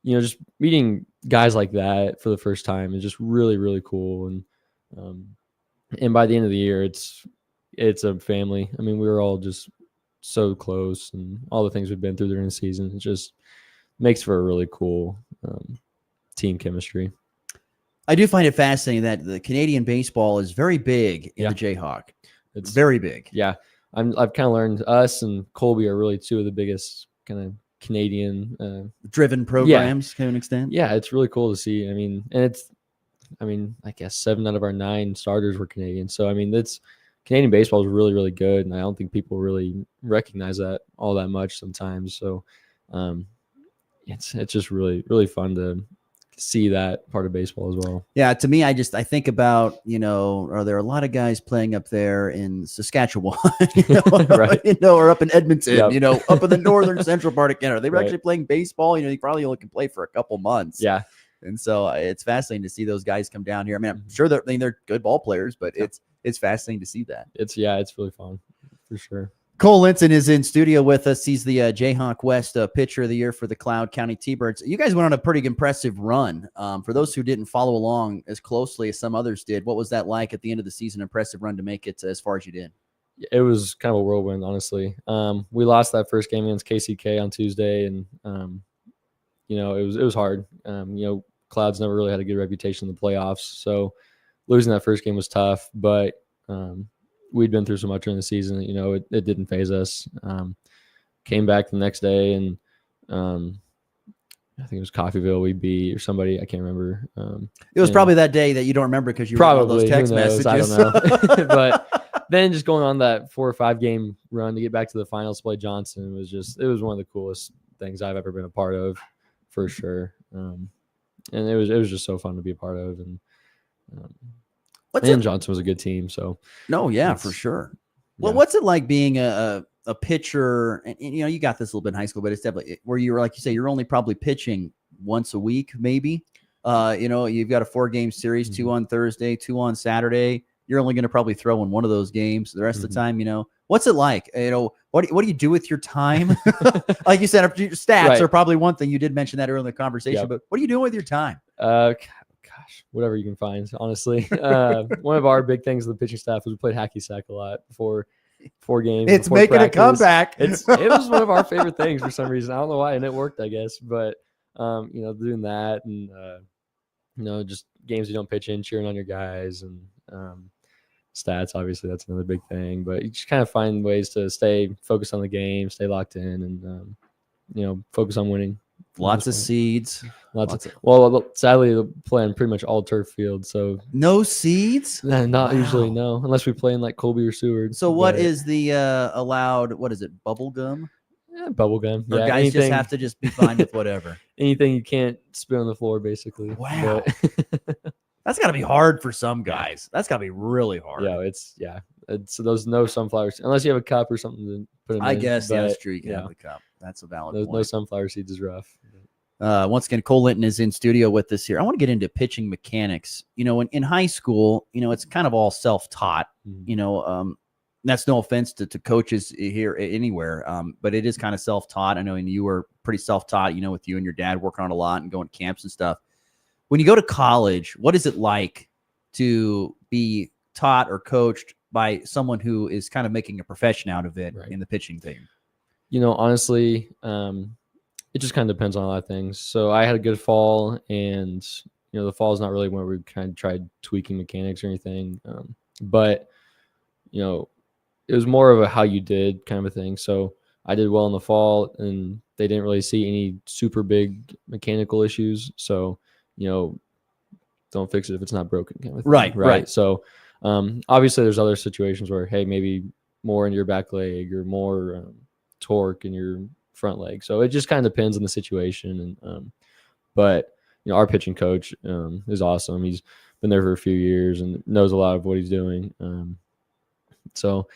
just meeting guys like that for the first time is just really, really cool. And by the end of the year, it's a family. We were all just so close, and all the things we've been through during the season, it just makes for a really cool team chemistry. I do find it fascinating that the Canadian baseball is very big in the Jayhawk. It's very big. Yeah. I've kind of learned us and Colby are really 2 of the biggest kind of Canadian driven programs to an extent. Yeah, it's really cool to see. I guess 7 out of our 9 starters were Canadian. So that's Canadian baseball is really, really good, and I don't think people really recognize that all that much sometimes. So it's just really, really fun to see that part of baseball as well. Yeah, to me, I think about, are there a lot of guys playing up there in Saskatchewan, right? Or up in Edmonton, up in the northern central part of Canada. Are they actually playing baseball? You probably only can play for a couple months. Yeah. And so it's fascinating to see those guys come down here. I'm sure they're good ball players, but it's fascinating to see that. It's really fun for sure. Cole Linton is in studio with us. He's the Jayhawk West pitcher of the year for the Cloud County T-Birds. You guys went on a pretty impressive run. For those who didn't follow along as closely as some others did, what was that like at the end of the season? Impressive run to make it as far as you did. It was kind of a whirlwind, honestly. We lost that first game against KCK on Tuesday, and it was hard. Cloud's never really had a good reputation in the playoffs, so losing that first game was tough. But we'd been through so much during the season that it didn't faze us. Came back the next day, and I think it was Coffeyville we beat or somebody. I can't remember. It was probably that day that you don't remember because you probably were those text messages. I don't know. But then just going on that 4 or 5 game run to get back to the finals, play Johnson it was one of the coolest things I've ever been a part of, for sure. And it was just so fun to be a part of. And Johnson was a good team. So no, yeah, for sure. Well, what's it like being a pitcher? And you got this a little bit in high school, but it's definitely where you were, like you say, you're only probably pitching once a week, maybe. You've got a 4-game series, 2 on Thursday, 2 on Saturday. You're only going to probably throw in one of those games. The rest of the time, what's it like? What do you do with your time? Like you said, stats are probably one thing. You did mention that earlier in the conversation, but what are you doing with your time? Gosh, whatever you can find, honestly. One of our big things with the pitching staff was we played hacky sack a lot before 4 games. It's making a comeback. It was one of our favorite things for some reason. I don't know why, and it worked, I guess. But doing that and just games you don't pitch in, cheering on your guys, and stats. Obviously, that's another big thing. But you just kind of find ways to stay focused on the game, stay locked in, and focus on winning. Lots of seeds. Well, sadly, they're playing pretty much all turf field, so no seeds. Not usually, no, unless we play in like Colby or Seward. So, what is the allowed? What is it? Bubble gum? Yeah, bubble gum. Or guys just have to just be fine with whatever. Anything you can't spit on the floor, basically. Wow, that's got to be hard for some guys. That's got to be really hard. Yeah, it's those no sunflowers unless you have a cup or something to put them in. I guess that's true. You can have the cup. That's a valid point. No sunflower seeds is rough. Once again, Cole Linton is in studio with us here. I want to get into pitching mechanics. In high school, it's kind of all self-taught. That's no offense to coaches here anywhere, but it is kind of self-taught. I know, and you were pretty self-taught, with you and your dad working on a lot and going to camps and stuff. When you go to college, what is it like to be taught or coached by someone who is kind of making a profession out of it in the pitching thing? Honestly, it just kind of depends on a lot of things. So I had a good fall, and the fall is not really where we kind of tried tweaking mechanics or anything. But it was more of a how you did kind of a thing. So I did well in the fall, and they didn't really see any super big mechanical issues. So don't fix it if it's not broken kind of thing. Right. So obviously there's other situations where, hey, maybe more in your back leg or more torque in your front leg. So it just kind of depends on the situation. And but our pitching coach is awesome. He's been there for a few years and knows a lot of what he's doing. So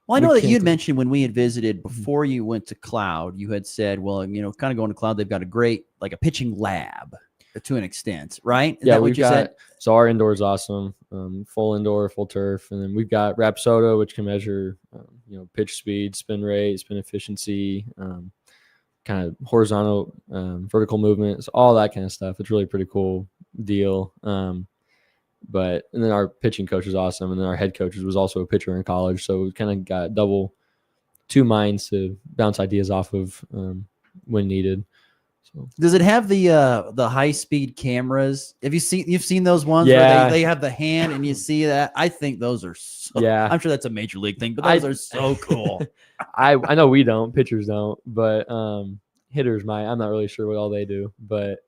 I know that you had mentioned when we had visited before you went to Cloud, you had said, well, kind of going to Cloud, they've got a great, like a pitching lab to an extent, right? Is yeah, that what you said? So our indoor is awesome, full indoor, full turf. And then we've got Rapsodo, which can measure, pitch speed, spin rate, spin efficiency, kind of horizontal, vertical movements, all that kind of stuff. It's really a pretty cool deal. And then our pitching coach is awesome. And then our head coach was also a pitcher in college. So we kind of got two minds to bounce ideas off of when needed. So does it have the high speed cameras? You've seen those ones where they have the hand and you see that? I think those are I'm sure that's a major league thing, but those are so cool. I know we don't, pitchers don't, but hitters might. I'm not really sure what all they do, but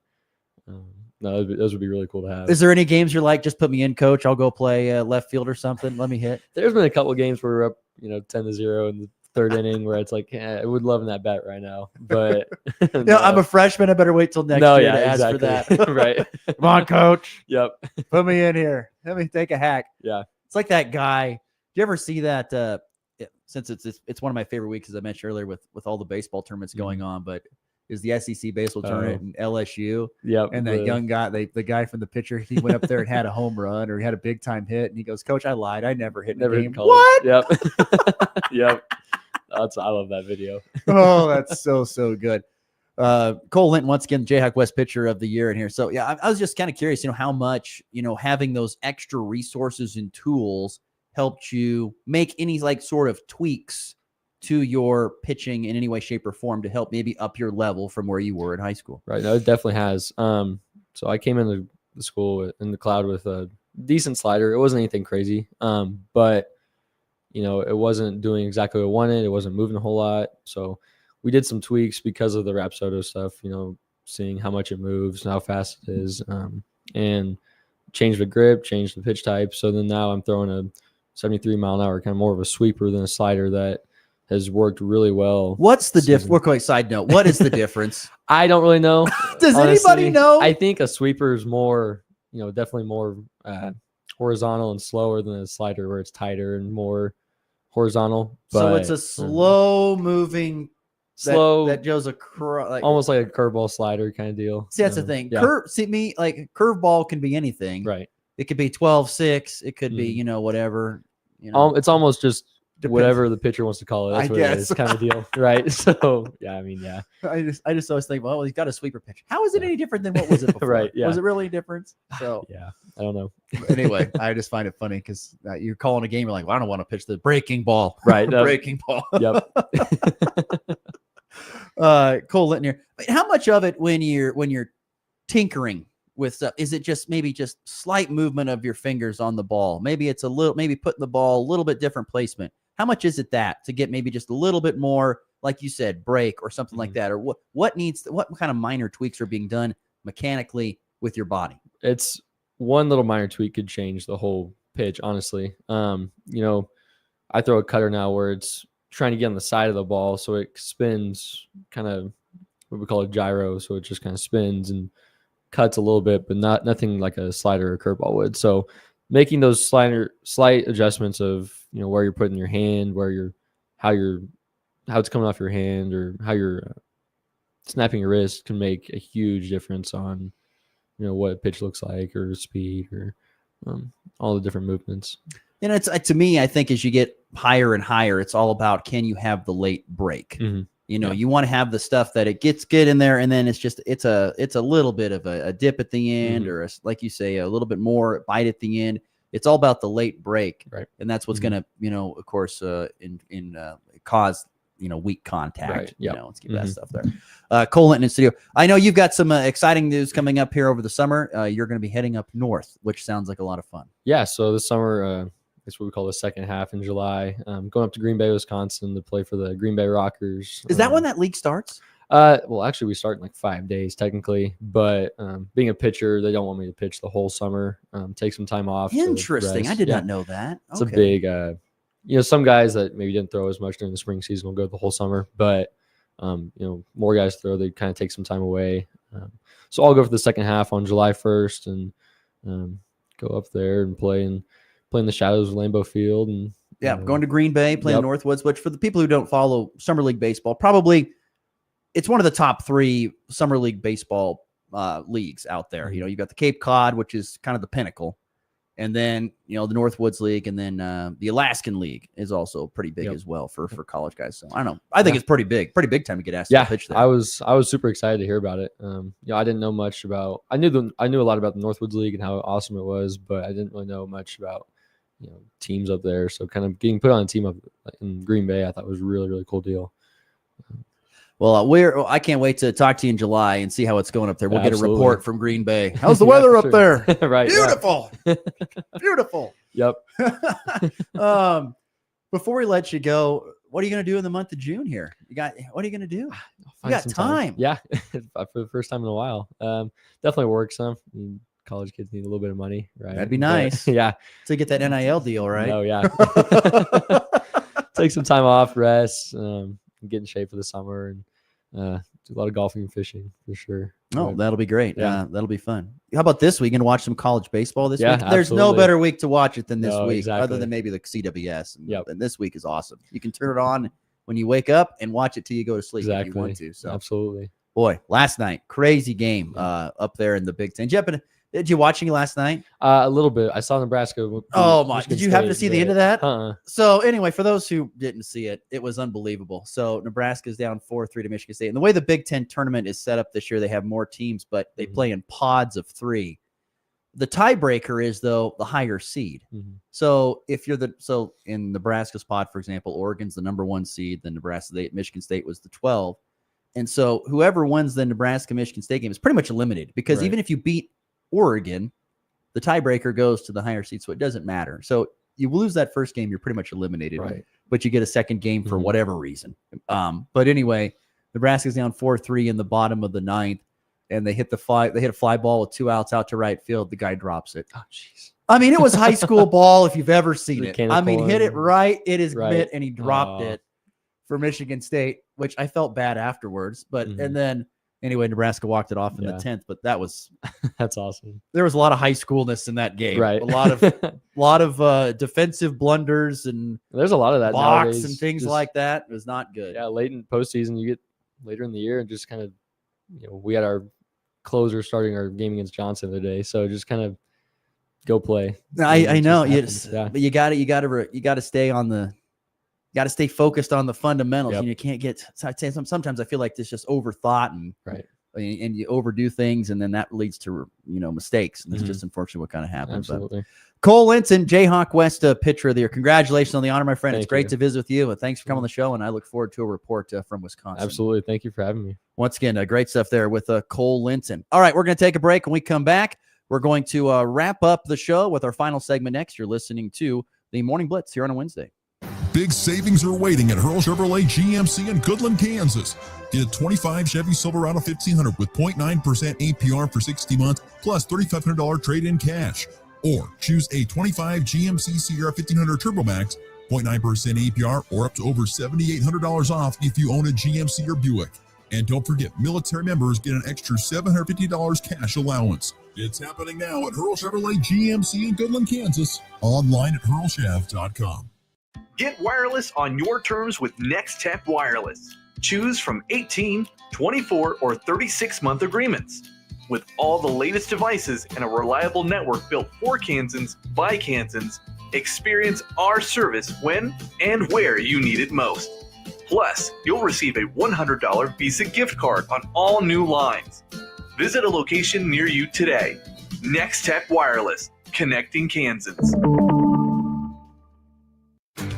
no, those would be really cool to have. Is there any games you're like, just put me in, coach? I'll go play left field or something. Let me hit. There's been a couple of games where we're up, 10-0 in the third inning, where it's like, I would love that bat right now, but no. I'm a freshman. I better wait till next year to ask for that. Right. Come on, coach. Yep. Put me in here. Let me take a hack. Yeah. It's like that guy. Do you ever see that? Since it's one of my favorite weeks, as I mentioned earlier, with all the baseball tournaments going on, but is the SEC baseball tournament in LSU. Yep. And that young guy, the guy from the pitcher, he went up there and had a home run or he had a big time hit, and he goes, "Coach, I lied. I never hit in a game." What? Yep. Yep. I love that video. Oh, that's so good. Cole Linton, once again, Jayhawk West pitcher of the year in here. So yeah, I was just kind of curious, how much, having those extra resources and tools helped you make any like sort of tweaks to your pitching in any way, shape, or form to help maybe up your level from where you were in high school? Right. No, it definitely has. So I came into the school in the cloud with a decent slider. It wasn't anything crazy. But it wasn't doing exactly what I wanted. It wasn't moving a whole lot. So we did some tweaks because of the Rapsodo stuff, seeing how much it moves and how fast it is, and change the grip, change the pitch type. So then now I'm throwing a 73 mile an hour, kind of more of a sweeper than a slider that has worked really well. What's the difference? Real quick side note. What is the difference? I don't really know. Does anybody know? I think a sweeper is more, definitely more horizontal and slower than a slider where it's tighter and more horizontal. So it's a slow moving, that goes across, almost like a curveball slider kind of deal. See, that's the thing. Yeah. Curveball can be anything. Right. It could be 12-6. It could be, whatever. It's almost just whatever the pitcher wants to call it. That's what it is, kind of deal. Right. So yeah. I just always think, well, he's got a sweeper pitch. How is it any different than what was it before? Right. Yeah. Was it really a difference? So yeah, I don't know. Anyway, I just find it funny because you're calling a game. You're like, well, I don't want to pitch the breaking ball. Right. Breaking ball. Yep. Cole Litton here. How much of it when you're tinkering with stuff, is it just maybe just slight movement of your fingers on the ball? Maybe it's maybe putting the ball a little bit different placement. How much is it that to get maybe just a little bit more, like you said, break or something like that? Or what kind of minor tweaks are being done mechanically with your body? It's one little minor tweak could change the whole pitch, honestly. I throw a cutter now where it's trying to get on the side of the ball, so it spins kind of what we call a gyro. So it just kind of spins and cuts a little bit, but nothing like a slider or curveball would. So making those slight adjustments of where you're putting your hand, how it's coming off your hand, or how you're snapping your wrist can make a huge difference on what a pitch looks like, or speed, or all the different movements. And it's to me, I think as you get higher and higher, it's all about, can you have the late break? Mm-hmm. You want to have the stuff that it gets good in there, and then it's a little bit of a dip at the end, or like you say, a little bit more bite at the end. It's all about the late break, right? And that's what's going to, of course, cause weak contact. Right. Yep. Let's keep that stuff there. Cole Litton in studio. I know you've got some exciting news coming up here over the summer. You're going to be heading up north, which sounds like a lot of fun. Yeah. So this summer, it's what we call the second half in July. Going up to Green Bay, Wisconsin to play for the Green Bay Rockers. Is that when that league starts? Well, actually, we start in like 5 days technically, but being a pitcher, they don't want me to pitch the whole summer. Take some time off. Interesting. I did not know that. It's a big, some guys that maybe didn't throw as much during the spring season will go the whole summer, but more guys throw. They kind of take some time away. So I'll go for the second half on July 1st and go up there and play in the shadows of Lambeau Field, and going to Green Bay, playing Northwoods, which for the people who don't follow summer league baseball, probably it's one of the top 3 summer league baseball leagues out there. You've got the Cape Cod, which is kind of the pinnacle, and then the Northwoods League, and then the Alaskan League is also pretty big as well for college guys. So I don't know. I think it's pretty big time to get asked to pitch there. I was super excited to hear about it. I didn't know much about. I knew a lot about the Northwoods League and how awesome it was, but I didn't really know much about teams up there. So kind of getting put on a team up in Green Bay, I thought was a really, really cool deal. Well, I can't wait to talk to you in July and see how it's going up there. We'll get a report from Green Bay. How's How's the weather up there? Right. Beautiful. Beautiful. Yep. Before we let you go, what are you going to do in the month of June here? What are you going to do? You got time. Yeah. For the first time in a while. Definitely work some. College kids need a little bit of money, right? That'd be nice. But, yeah. To get that NIL deal, right? Oh, yeah. Take some time off, rest, get in shape for the summer, and do a lot of golfing and fishing for sure. Oh, that'll be great. Yeah. That'll be fun. How about this week? You can watch some college baseball this week? There's no absolutely. better week to watch it than this week, exactly. other than maybe the CWS. And this week is awesome. You can turn it on when you wake up and watch it till you go to sleep if you want to. So absolutely. Boy, last night, crazy game up there in the Big Ten. Did you watch any last night? A little bit. I saw Nebraska. Oh my! Did you happen to see the end of that? Uh-uh. So anyway, for those who didn't see it, it was unbelievable. So Nebraska's down 4-3 to Michigan State. And the way the Big Ten tournament is set up this year, they have more teams, but they play in pods of 3. The tiebreaker is, though, the higher seed. Mm-hmm. So if you're in Nebraska's pod, for example, Oregon's the number 1 seed, then Michigan State was the 12. And so whoever wins the Nebraska-Michigan State game is pretty much eliminated, because even if you beat Oregon, the tiebreaker goes to the higher seed, so it doesn't matter. So you lose that first game, you're pretty much eliminated, but you get a second game for whatever reason. But anyway, Nebraska's down 4-3 in the bottom of the 9th, and they hit a fly ball with 2 outs out to right field. The guy drops it. Oh, jeez. I mean, it was high school ball if you've ever seen it. I mean, hit it right. It is mitt, and he dropped it for Michigan State, which I felt bad afterwards. But and then anyway, Nebraska walked it off in the 10th. But that's awesome. There was a lot of high schoolness in that game. Right. A lot of defensive blunders, and there's a lot of that blocks nowadays. And things like that. It was not good. Yeah, late in postseason, you get later in the year, and just kind of, we had our closer starting our game against Johnson today, so just kind of go play. I know. But you got to stay on the. Got to stay focused on the fundamentals, and you can't get. Sometimes I feel like this just overthought and you overdo things, and then that leads to mistakes, and that's just unfortunately what kind of happens. Absolutely. Cole Linton, Jayhawk West pitcher of the year. Congratulations on the honor, my friend. Thank It's great you. to visit with you, and thanks for coming on the show. And I look forward to a report from Wisconsin. Absolutely. Thank you for having me. Once again, great stuff there with Cole Linton. All right, we're going to take a break. When we come back, we're going to wrap up the show with our final segment next. You're listening to the Morning Blitz here on a Wednesday. Big savings are waiting at Hurl Chevrolet GMC in Goodland, Kansas. Get a 25 Chevy Silverado 1500 with 0.9% APR for 60 months plus $3,500 trade-in cash. Or choose a 25 GMC Sierra 1500 Turbo Max, 0.9% APR, or up to over $7,800 off if you own a GMC or Buick. And don't forget, military members get an extra $750 cash allowance. It's happening now at Hurl Chevrolet GMC in Goodland, Kansas. Online at hurlchev.com. Get wireless on your terms with NextTech Wireless. Choose from 18, 24, or 36-month agreements. With all the latest devices and a reliable network built for Kansans by Kansans, experience our service when and where you need it most. Plus, you'll receive a $100 Visa gift card on all new lines. Visit a location near you today. NextTech Wireless, connecting Kansans.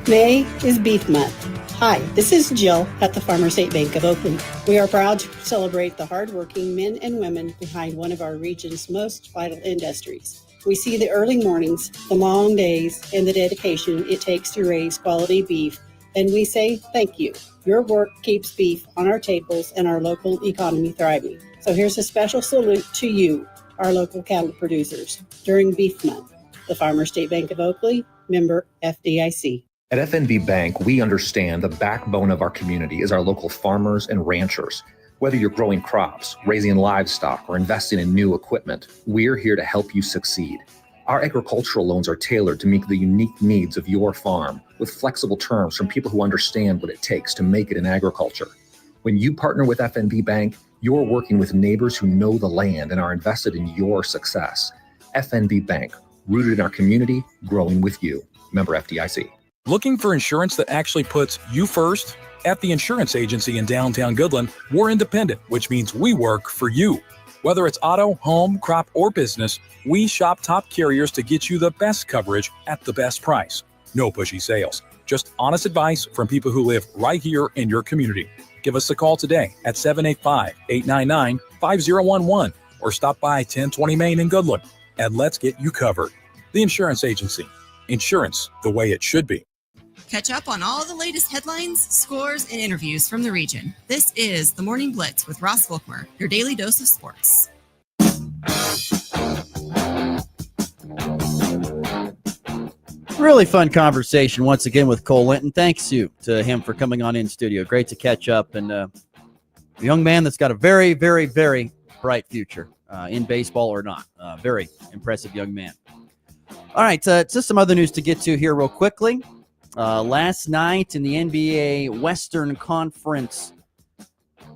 May is Beef Month. Hi, this is Jill at the Farmer State Bank of Oakland. We are proud to celebrate the hardworking men and women behind one of our region's most vital industries. We see the early mornings, the long days, and the dedication it takes to raise quality beef, and we say thank you. Your work keeps beef on our tables and our local economy thriving. So here's a special salute to you, our local cattle producers, during Beef Month. The Farmer State Bank of Oakley, member FDIC. At FNB Bank, we understand the backbone of our community is our local farmers and ranchers. Whether you're growing crops, raising livestock, or investing in new equipment, we're here to help you succeed. Our agricultural loans are tailored to meet the unique needs of your farm, with flexible terms from people who understand what it takes to make it in agriculture. When you partner with FNB Bank, you're working with neighbors who know the land and are invested in your success. FNB Bank, rooted in our community, growing with you. Member FDIC. Looking for insurance that actually puts you first? At the insurance agency in downtown Goodland, we're independent, which means we work for you. Whether it's auto, home, crop, or business, we shop top carriers to get you the best coverage at the best price. No pushy sales, just honest advice from people who live right here in your community. Give us a call today at 785-899-5011 or stop by 1020 Main in Goodland, and let's get you covered. The insurance agency. Insurance the way it should be. Catch up on all the latest headlines, scores, and interviews from the region. This is the Morning Blitz with Ross Volkmer, your daily dose of sports. Really fun conversation once again with Cole Linton. Thanks to him for coming on in studio. Great to catch up. And a young man that's got a very, very, very bright future in baseball or not. Very impressive young man. All right, just some other news to get to here real quickly. Last night in the NBA Western Conference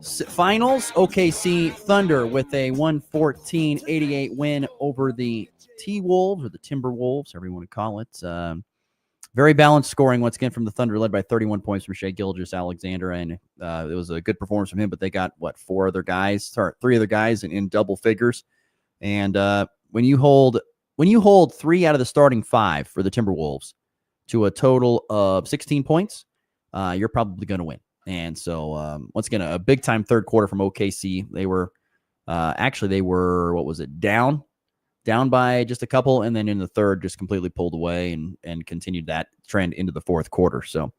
Finals, OKC Thunder with a 114-88 win over the T-Wolves or the Timberwolves, however you want to call it. Very balanced scoring once again from the Thunder, led by 31 points from Shai Gilgeous-Alexander, and it was a good performance from him, but they got, three other guys in double figures. And when you hold when you hold 3 out of the starting 5 for the Timberwolves to a total of 16 points, you're probably going to win. And so, once again, a big-time third quarter from OKC. They were what was it, down by just a couple, and then in the third just completely pulled away and continued that trend into the fourth quarter. So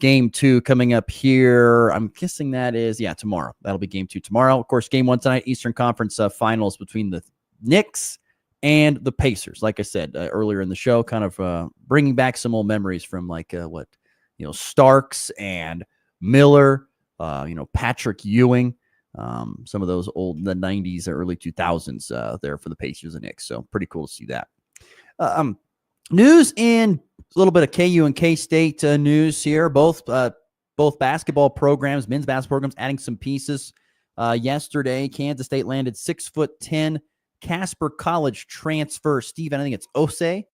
game 2 coming up here. I'm guessing that is, tomorrow. That'll be game 2 tomorrow. Of course, game 1 tonight, Eastern Conference Finals between the Knicks and the Pacers. Like I said earlier in the show, kind of bringing back some old memories from Starks and Miller, Patrick Ewing. Some of those the 90s, early 2000s there for the Pacers and Knicks. So pretty cool to see that. News in a little bit of KU and K-State news here. Both basketball programs, men's basketball programs, adding some pieces. Yesterday, Kansas State landed 6'10" Casper College transfer Steven, I think it's Osei.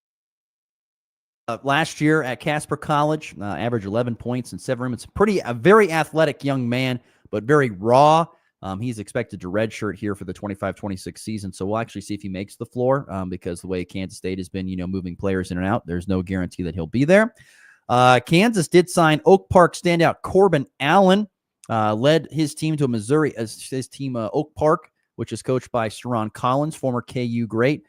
Last year at Casper College, averaged 11 points and 7 rebounds. A very athletic young man, but very raw. He's expected to redshirt here for the 25-26 season, so we'll actually see if he makes the floor because the way Kansas State has been, moving players in and out, there's no guarantee that he'll be there. Kansas did sign Oak Park standout Corbin Allen, led his team to a Missouri, his team Oak Park, which is coached by Sharon Collins, former KU great.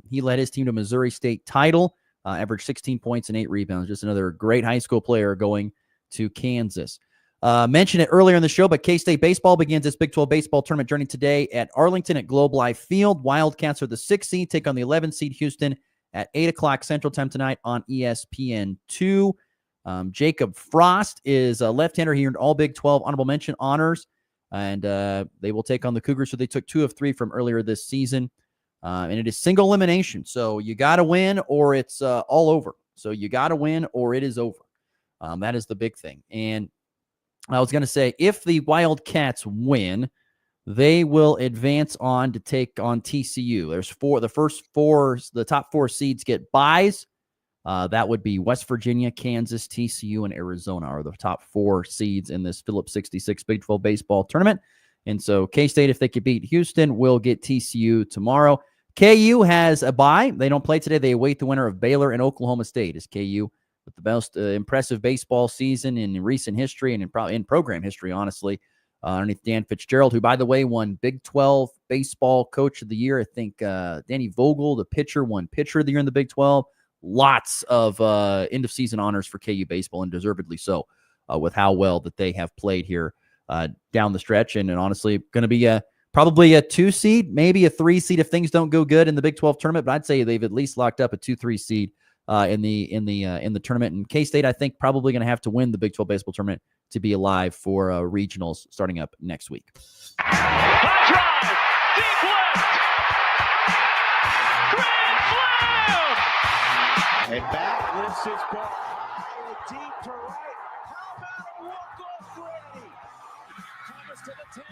He led his team to a Missouri State title, averaged 16 points and 8 rebounds. Just another great high school player going to Kansas. Mentioned it earlier in the show, but K-State baseball begins its Big 12 baseball tournament journey today at Arlington at Globe Life Field. Wildcats are the 6th seed, take on the 11th seed Houston at 8 o'clock Central Time tonight on ESPN2. Jacob Frost is a left-hander. He earned all Big 12 honorable mention honors, and they will take on the Cougars, so they took 2 of 3 from earlier this season. And it is single elimination, so you got to win or it's all over. So you got to win or it is over. That is the big thing. And I was going to say, if the Wildcats win, they will advance on to take on TCU. There's the top 4 seeds get byes. That would be West Virginia, Kansas, TCU, and Arizona are the top 4 seeds in this Phillips 66 Big 12 baseball tournament. And so K-State, if they could beat Houston, will get TCU tomorrow. KU has a bye. They don't play today. They await the winner of Baylor and Oklahoma State as KU with the most impressive baseball season in recent history and in program history, honestly, underneath Dan Fitzgerald, who, by the way, won Big 12 Baseball Coach of the Year. I think Danny Vogel, the pitcher, won Pitcher of the Year in the Big 12. Lots of end-of-season honors for KU baseball, and deservedly so, with how well that they have played here down the stretch. And honestly, going to be probably a 2 seed, maybe a 3 seed if things don't go good in the Big 12 tournament. But I'd say they've at least locked up a 2-3 seed in the tournament. And K-State, I think, probably going to have to win the Big 12 baseball tournament to be alive for regionals starting up next week. And back lifts his ball deep to right. How about a walk-off Brady? Thomas to the 10.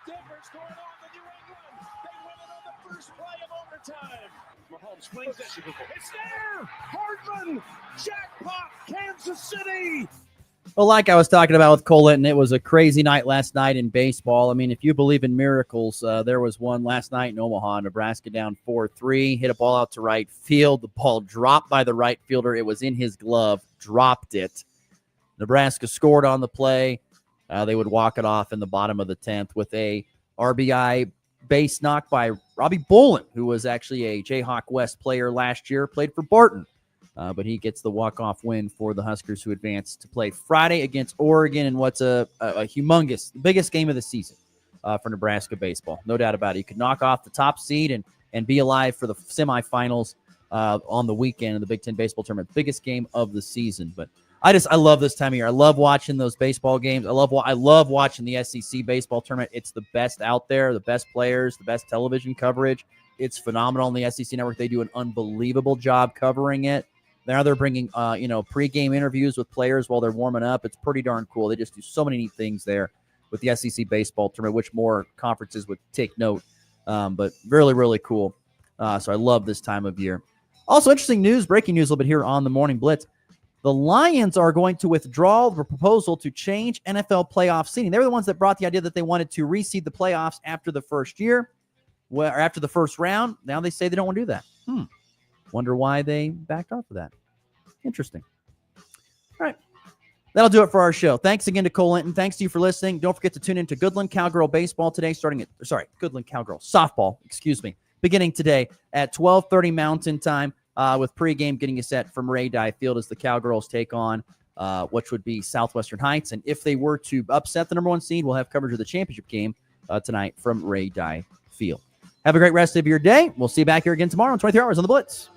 Denver's going on the New England. They win it on the first play of overtime. Mahomes swings it. It's there. Hardman. Jackpot. Kansas City. Well, like I was talking about with Cole Linton, it was a crazy night last night in baseball. I mean, if you believe in miracles, there was one last night in Omaha. Nebraska down 4-3, hit a ball out to right field. The ball dropped by the right fielder. It was in his glove, dropped it. Nebraska scored on the play. They would walk it off in the bottom of the 10th with a RBI base knock by Robbie Bolin, who was actually a Jayhawk West player last year, played for Barton. But he gets the walk-off win for the Huskers, who advance to play Friday against Oregon in what's a humongous, biggest game of the season for Nebraska baseball. No doubt about it. You could knock off the top seed and be alive for the semifinals on the weekend in the Big Ten baseball tournament. Biggest game of the season. But I love this time of year. I love watching those baseball games. I love watching the SEC baseball tournament. It's the best out there, the best players, the best television coverage. It's phenomenal on the SEC network. They do an unbelievable job covering it. Now they're bringing, pregame interviews with players while they're warming up. It's pretty darn cool. They just do so many neat things there with the SEC baseball tournament, which more conferences would take note. But really, really cool. So I love this time of year. Also, interesting news, breaking news a little bit here on the Morning Blitz. The Lions are going to withdraw the proposal to change NFL playoff seeding. They were the ones that brought the idea that they wanted to reseed the playoffs after the first year. Well, after the first round, now they say they don't want to do that. Wonder why they backed off of that. Interesting. All right. That'll do it for our show. Thanks again to Cole Linton. Thanks to you for listening. Don't forget to tune in to Goodland Cowgirl Baseball today, Goodland Cowgirl Softball, beginning today at 12:30 Mountain Time with pregame getting you set from Ray Dye Field as the Cowgirls take on which would be Southwestern Heights. And if they were to upset the number 1 seed, we'll have coverage of the championship game tonight from Ray Dye Field. Have a great rest of your day. We'll see you back here again tomorrow in 23 hours on the Blitz.